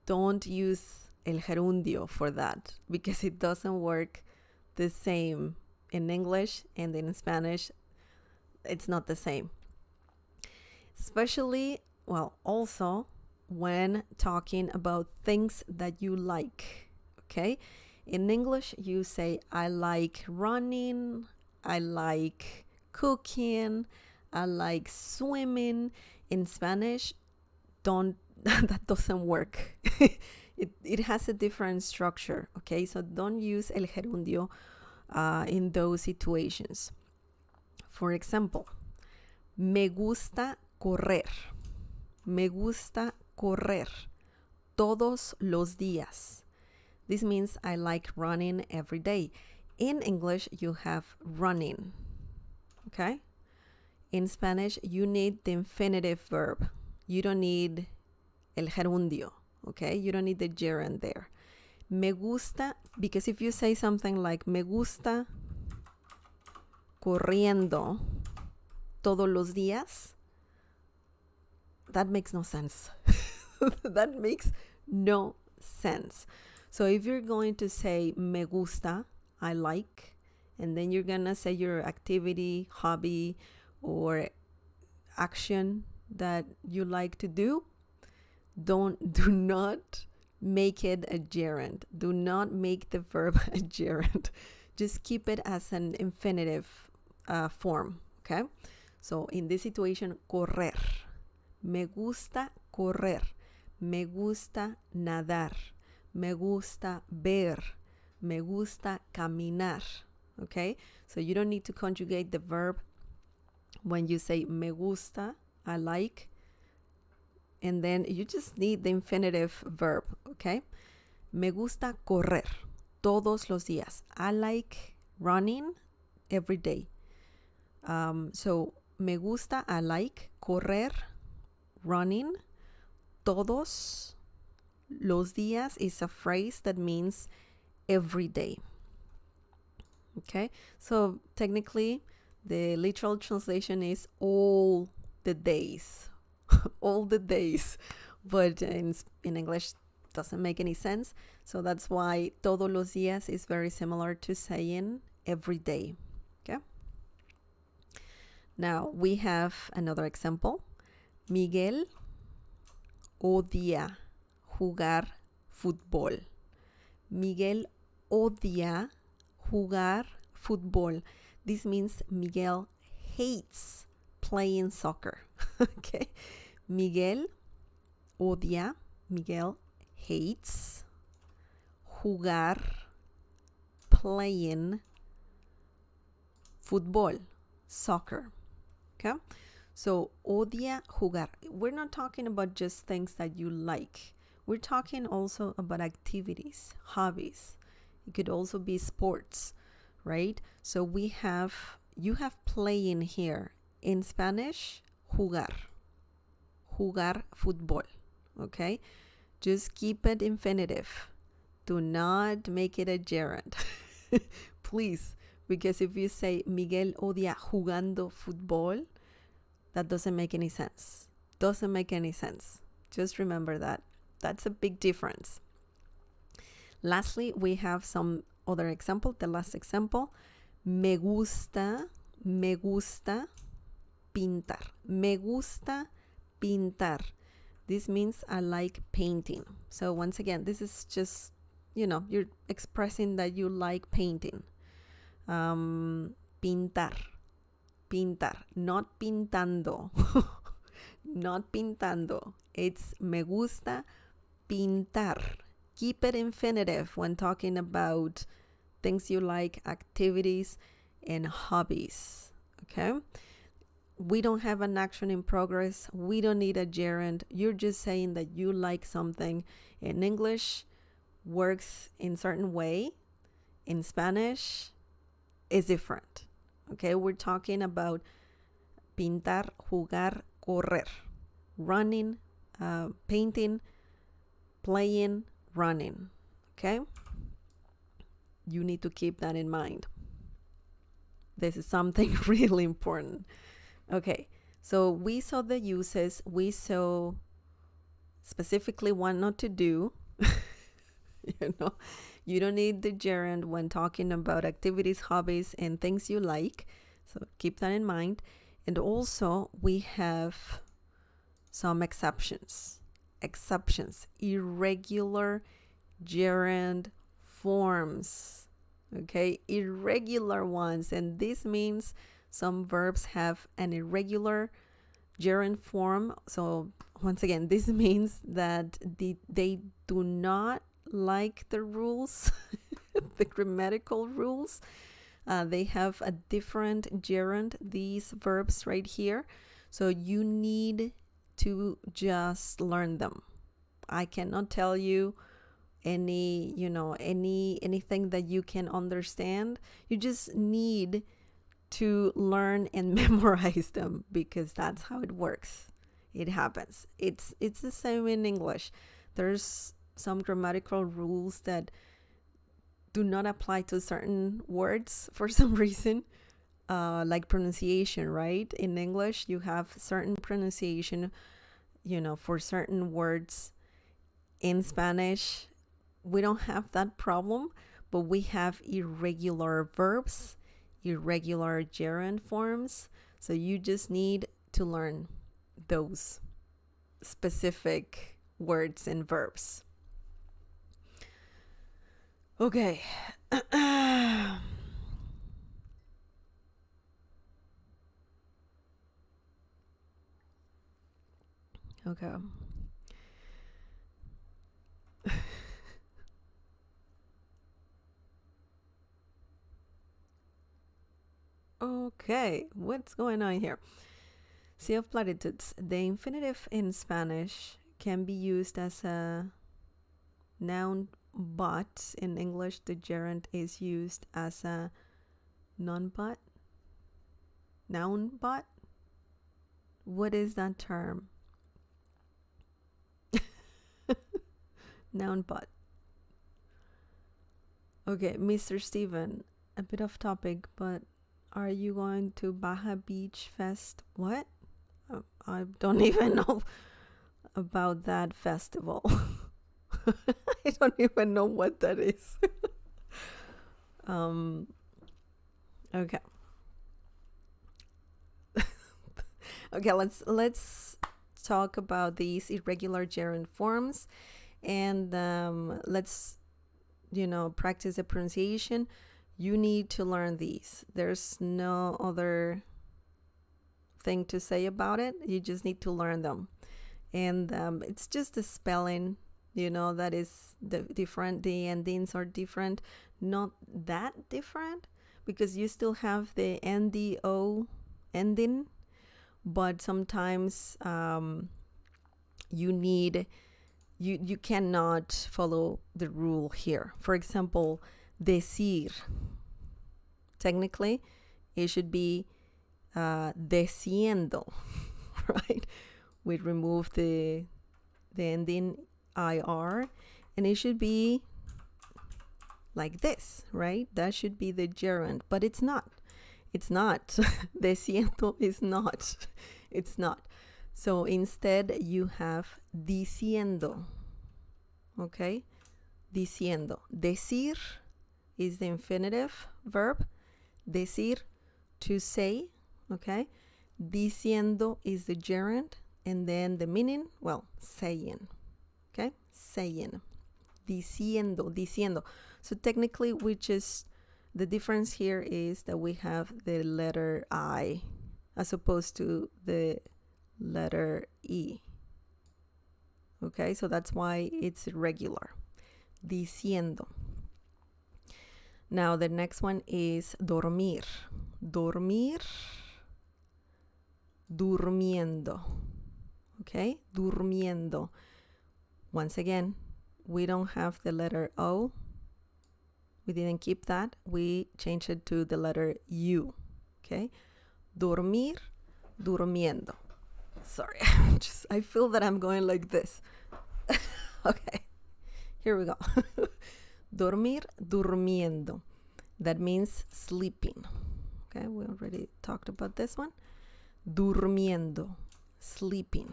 Don't use el gerundio for that, because it doesn't work the same in English and in Spanish. It's not the same. Especially, well, also when talking about things that you like, okay? In English, you say, I like running, I like cooking, I like swimming. In Spanish, that doesn't work. It has a different structure, okay? So don't use el gerundio in those situations. For example, me gusta correr. Me gusta correr todos los días. This means I like running every day. In English, you have running, okay? In Spanish, you need the infinitive verb. You don't need el gerundio, okay? You don't need the gerund there. Me gusta, because if you say something like me gusta corriendo todos los días, that makes no sense. That makes no sense. So if you're going to say me gusta, I like, and then you're gonna say your activity, hobby, or action that you like to do, do not make it a gerund. Do not make the verb a gerund. Just keep it as an infinitive form, okay? So in this situation, correr. Me gusta correr. Me gusta nadar. Me gusta ver. Me gusta caminar, okay? So you don't need to conjugate the verb when you say me gusta, I like, and then you just need the infinitive verb, okay? Me gusta correr todos los días. I like running every day. So me gusta, I like, correr, running, todos los días is a phrase that means every day. Okay, so technically the literal translation is all the days. All the days, but in English doesn't make any sense. So that's why todos los días is very similar to saying every day. Okay. Now we have another example. Miguel odia jugar fútbol. Miguel odia jugar fútbol. This means Miguel hates playing soccer. Okay. Miguel odia, Miguel hates jugar, playing fútbol, soccer. Okay. So odia jugar. We're not talking about just things that you like. We're talking also about activities, hobbies. It could also be sports, right? So you have playing here. In Spanish, jugar. Jugar fútbol. Okay? Just keep it infinitive. Do not make it a gerund. Please, because if you say Miguel odia jugando fútbol, that doesn't make any sense. Doesn't make any sense. Just remember that. That's a big difference. Lastly, we have some other example. The last example. Me gusta pintar. Me gusta pintar. This means I like painting. So once again, this is just, you're expressing that you like painting. Pintar. Pintar. Not pintando. Not pintando. It's me gusta pintar. Keep it infinitive when talking about things you like, activities, and hobbies. Okay? We don't have an action in progress. We don't need a gerund. You're just saying that you like something. In English, works in certain way. In Spanish, is different. Okay? We're talking about pintar, jugar, correr. Running, painting, playing, running. Okay? You need to keep that in mind. This is something really important. Okay, so we saw the uses. We saw specifically what not to do. You don't need the gerund when talking about activities, hobbies, and things you like. So keep that in mind. And also we have some exceptions. Irregular gerund forms. Okay, irregular ones. And this means some verbs have an irregular gerund form. So once again, this means that they do not like the rules, the grammatical rules. They have a different gerund, these verbs right here. So you need to just learn them. I cannot tell you anything that you can understand. You just need to learn and memorize them, because that's how it works. It happens. It's the same in English. There's some grammatical rules that do not apply to certain words for some reason, like pronunciation, right? In English, you have certain pronunciation, for certain words. In Spanish, we don't have that problem, but we have irregular verbs, irregular gerund forms. So you just need to learn those specific words and verbs. Okay. Okay. Okay, what's going on here? Sea of Platitudes. The infinitive in Spanish can be used as a noun, but in English, the gerund is used as a non-but. Noun but? What is that term? Noun but. Okay, Mr. Steven, a bit off topic, but are you going to Baja Beach Fest? What? I don't even know about that festival. I don't even know what that is. Okay. Okay, let's talk about these irregular gerund forms, and let's practice the pronunciation. You need to learn these. There's no other thing to say about it. You just need to learn them. And it's just the spelling, that is different. The endings are different. Not that different, because you still have the NDO ending, but sometimes you cannot follow the rule here. For example, decir. Technically, it should be diciendo, right? We remove the ending IR, and it should be like this, right? That should be the gerund, but it's not. It's not. Diciendo is not. It's not. So instead, you have diciendo. Okay? Diciendo. Decir is the infinitive verb. Decir, to say. Okay? Diciendo is the gerund. And then the meaning, well, saying. Okay? Saying. Diciendo. Diciendo. So technically, the difference here is that we have the letter I as opposed to the letter E. Okay, so that's why it's irregular. Diciendo. Now the next one is dormir. Dormir. Durmiendo. Okay, durmiendo. Once again, we don't have the letter O. We didn't keep that. We changed it to the letter U. Okay, dormir, durmiendo. Sorry, I feel that I'm going like this. Okay, here we go. Dormir, durmiendo. That means sleeping. Okay, we already talked about this one. Durmiendo, sleeping.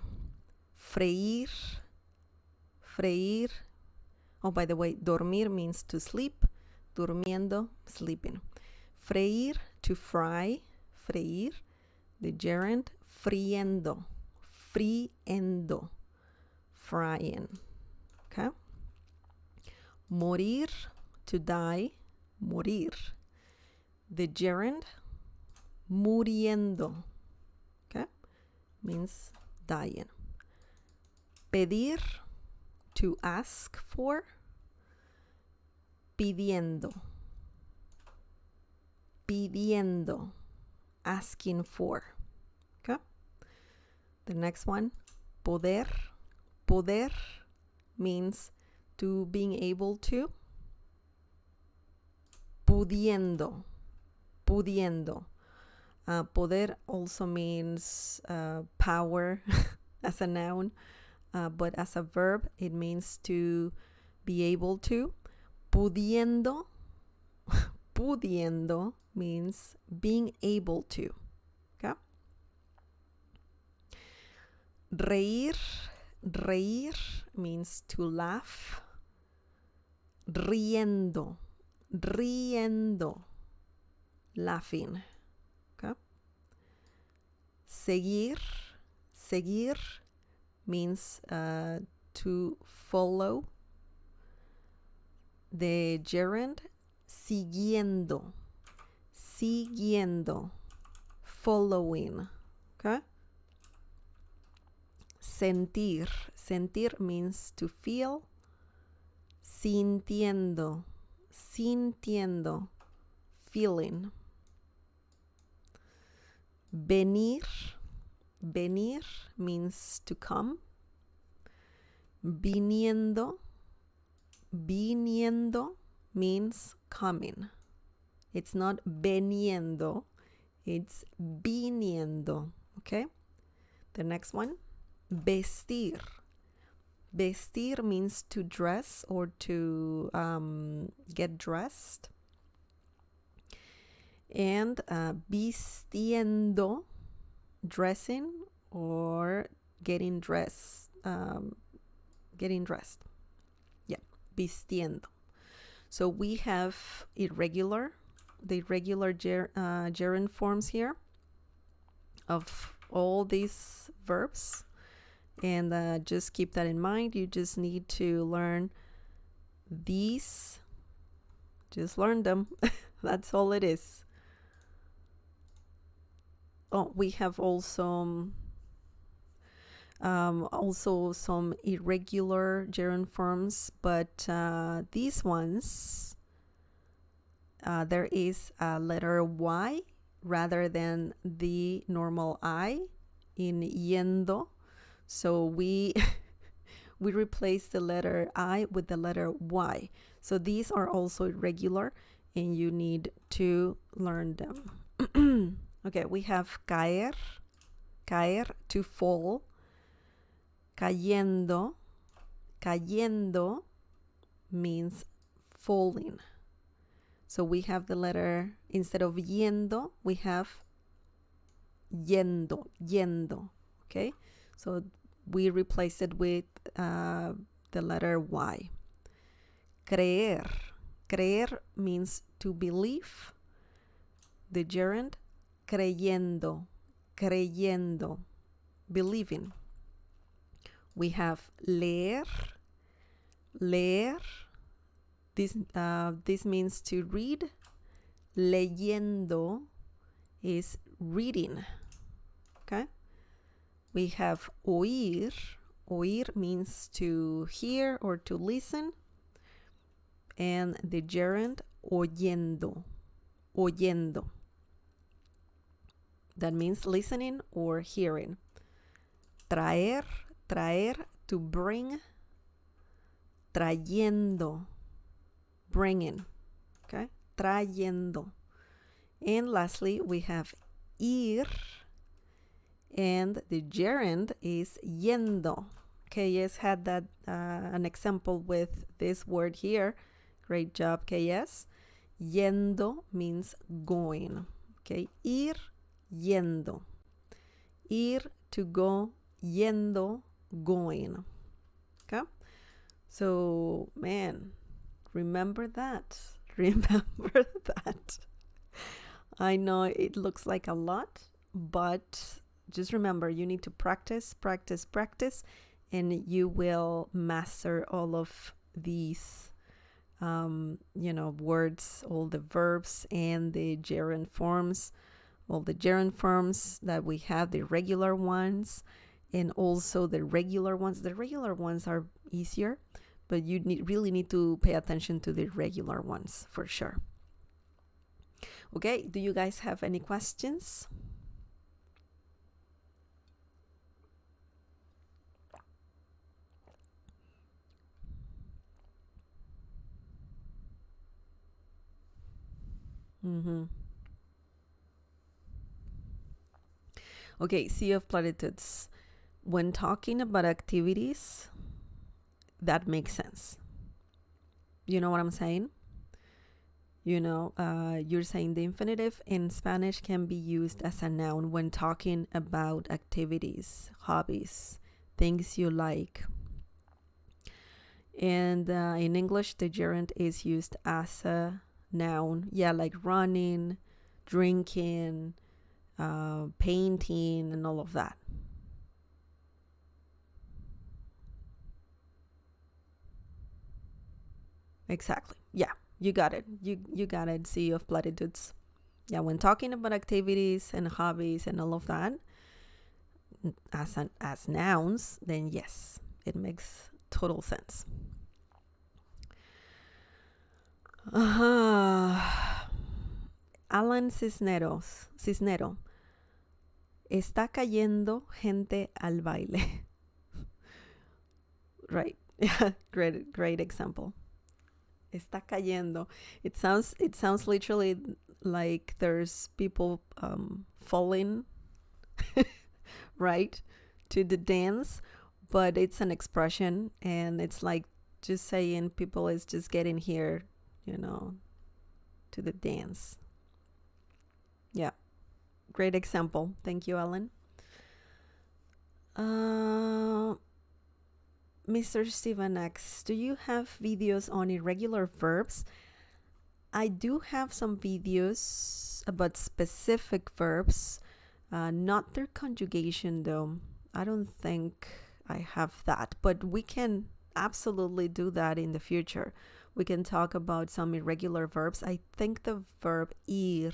Freír, freír. Oh, by the way, dormir means to sleep. Durmiendo, sleeping. Freír, to fry. Freír. The gerund, friendo. Friendo. Frying. Okay. Morir, to die. Morir. The gerund, muriendo. Okay. Means dying. Pedir, to ask for. Pidiendo. Pidiendo. Asking for. Okay. The next one, poder. Poder means to being able to. Pudiendo. Pudiendo. Poder also means power as a noun, but as a verb, it means to be able to. Pudiendo. Pudiendo means being able to. Okay? Reír. Reír means to laugh. Riendo. Riendo. Laughing. Okay? Seguir. Seguir means to follow. The gerund, siguiendo. Siguiendo. Following. Okay? Sentir. Sentir means to feel. Sintiendo. Sintiendo. Feeling. Venir. Venir means to come. Viniendo. Viniendo means coming. It's not veniendo. It's viniendo. Okay? The next one. Vestir. Vestir means to dress or to get dressed. And vistiendo, dressing or getting dressed. Getting dressed. Yeah, vistiendo. So we have irregular, the irregular gerund forms here of all these verbs. And just keep that in mind. You just need to learn these. Just learn them. That's all it is. we have also some irregular gerund forms, but these ones, there is a letter Y rather than the normal I in yendo. So we we replace the letter I with the letter Y. So these are also irregular and you need to learn them. Okay, we have caer, caer, to fall. Cayendo, cayendo means falling. So we have the letter, instead of yendo, we have yendo, yendo. Okay, so we replace it with the letter Y. Creer, creer means to believe. The gerund, creyendo, creyendo, believing. We have leer, leer. This means to read. Leyendo is reading. Okay. We have oír. Oír means to hear or to listen. And the gerund oyendo, oyendo. That means listening or hearing. Traer, traer, to bring. Trayendo, bringing. Okay, trayendo. And lastly, we have ir, and the gerund is yendo. KS had that an example with this word here. Great job, KS. Yendo means going. Okay, ir, yendo. Ir, to go. Yendo, going. Okay, so man, remember that. Remember that. I know it looks like a lot, but just remember, you need to practice, practice, practice, and you will master all of these words, all the verbs and the gerund forms, all the gerund forms that we have, the regular ones and also the regular ones. The regular ones are easier, but you really need to pay attention to the regular ones for sure. Okay, do you guys have any questions? Okay, Sea of Platitudes. When talking about activities, that makes sense. You know what I'm saying? You're saying the infinitive in Spanish can be used as a noun when talking about activities, hobbies, things you like. And in English, the gerund is used as a noun. Yeah, like running, drinking, painting, and all of that. Exactly. Yeah, you got it. You got it. Sea of Platitudes. Yeah, when talking about activities and hobbies and all of that as nouns, then yes, it makes total sense. Alan Cisnero. Está cayendo gente al baile. Right. Yeah, great example. Está cayendo. It sounds literally like there's people falling right, to the dance, but it's an expression, and it's like just saying people is just getting here, to the dance. Yeah, great example. Thank you, Alan. Mr. Steven X, do you have videos on irregular verbs? I do have some videos about specific verbs, not their conjugation though. I don't think I have that, but we can absolutely do that in the future. We can talk about some irregular verbs. I think the verb ir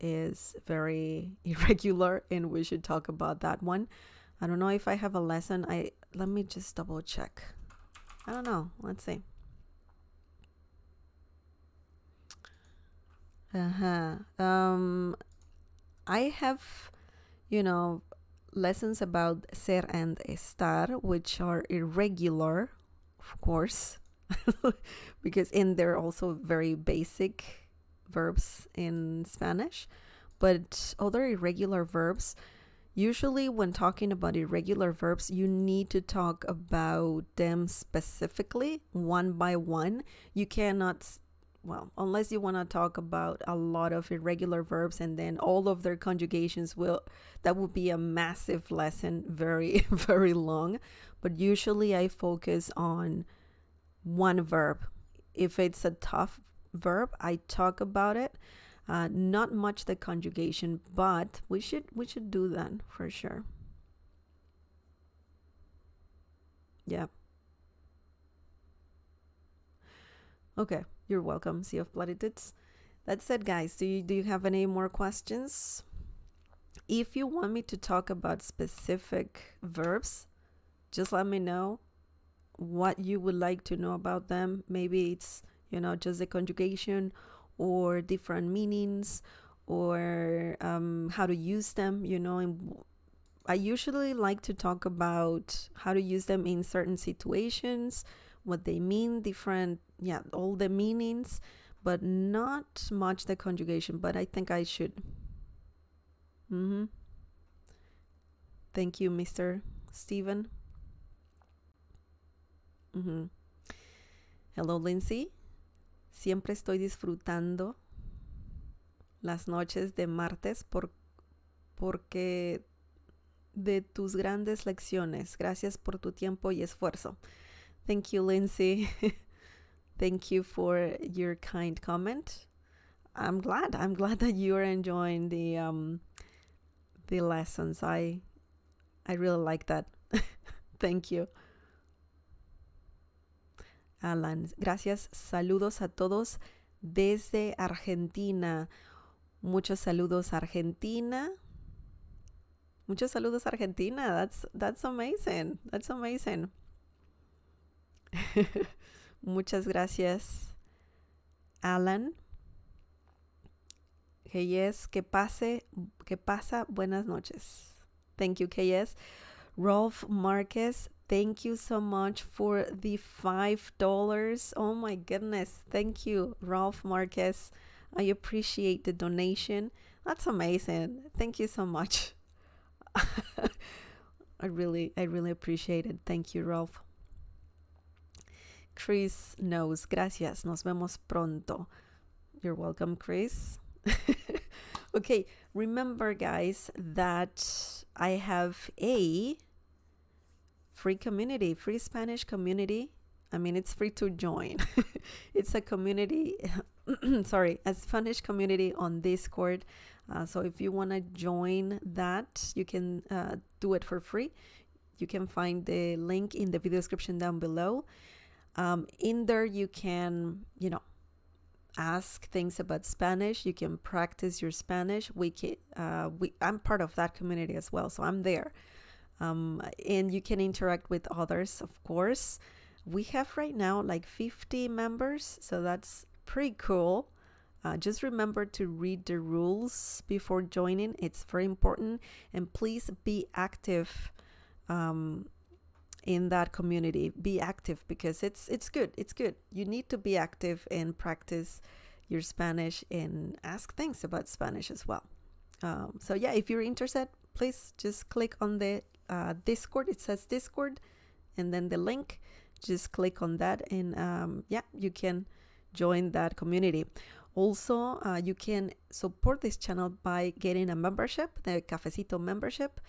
is very irregular, and we should talk about that one. I don't know if I have a lesson. Let me just double check. I don't know. Let's see. I have, lessons about ser and estar, which are irregular, of course, because they're also very basic verbs in Spanish. But other irregular verbs, usually when talking about irregular verbs, you need to talk about them specifically, one by one. You cannot, well, unless you want to talk about a lot of irregular verbs and then all of their conjugations, that would be a massive lesson, very, very long. But usually I focus on one verb. If it's a tough verb, I talk about it. Not much the conjugation, but we should do that for sure. Yeah. Okay, you're welcome, Sea of Platitudes. That's it, guys. Do you have any more questions? If you want me to talk about specific verbs, just let me know what you would like to know about them. Maybe it's, just the conjugation or different meanings or how to use them, I usually like to talk about how to use them in certain situations, what they mean, all the meanings, but not much the conjugation, but I think I should. Thank you, Mr. Steven. Hello, Lindsay. Siempre estoy disfrutando las noches de martes porque de tus grandes lecciones. Gracias por tu tiempo y esfuerzo. Thank you, Lindsay. Thank you for your kind comment. I'm glad that you're enjoying the lessons. I really like that. Thank you. Alan, gracias. Saludos a todos desde Argentina. Muchos saludos, Argentina. Muchos saludos, Argentina. That's amazing. That's amazing. Muchas gracias, Alan. KS, que pasa. Buenas noches. Thank you, KS. Rolf Marquez, thank you so much for the $5. Oh my goodness. Thank you, Rolf Marquez. I appreciate the donation. That's amazing. Thank you so much. I really appreciate it. Thank you, Rolf. Chris knows. Gracias. Nos vemos pronto. You're welcome, Chris. Okay, remember, guys, that I have a free community, free Spanish community. I mean, it's free to join. It's a community, a Spanish community on Discord. So if you want to join that, you can do it for free. You can find the link in the video description down below. In there, you can, ask things about Spanish. You can practice your Spanish. I'm part of that community as well, so I'm there. And you can interact with others, of course. We have right now like 50 members, so that's pretty cool. Just remember to read the rules before joining. It's very important. And please be active in that community. Be active because it's good. It's good. You need to be active and practice your Spanish and ask things about Spanish as well. So yeah, if you're interested, please just click on the Discord. It says Discord and then the link. Just click on that and you can join that community. Also, you can support this channel by getting a membership, the Cafecito membership.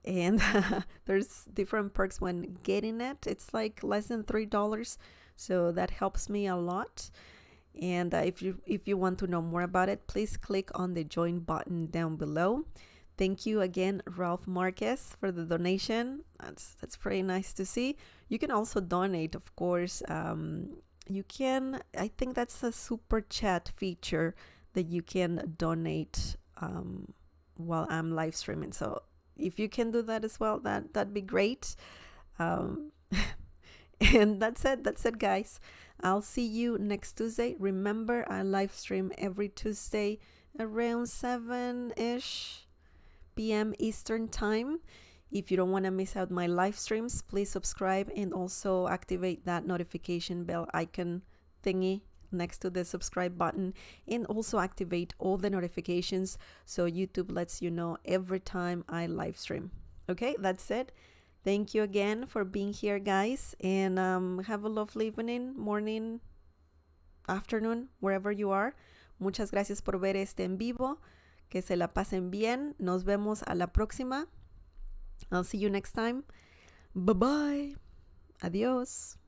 And there's different perks when getting it. It's like less than $3, so that helps me a lot. And if you want to know more about it, please click on the join button down below. Thank you again, Ralph Marquez, for the donation. That's pretty nice to see. You can also donate, of course. You can, I think that's a super chat feature that you can donate while I'm live streaming. So if you can do that as well, that'd be great. And that's it, guys. I'll see you next Tuesday. Remember, I live stream every Tuesday around 7-ish p.m. Eastern time. If you don't want to miss out my live streams, please subscribe and also activate that notification bell icon thingy next to the subscribe button, and also activate all the notifications so YouTube lets you know every time I live stream. Okay, that's it. Thank you again for being here, guys, and have a lovely evening, morning, afternoon, wherever you are. Muchas gracias por ver este en vivo. Que se la pasen bien. Nos vemos a la próxima. I'll see you next time. Bye-bye. Adios.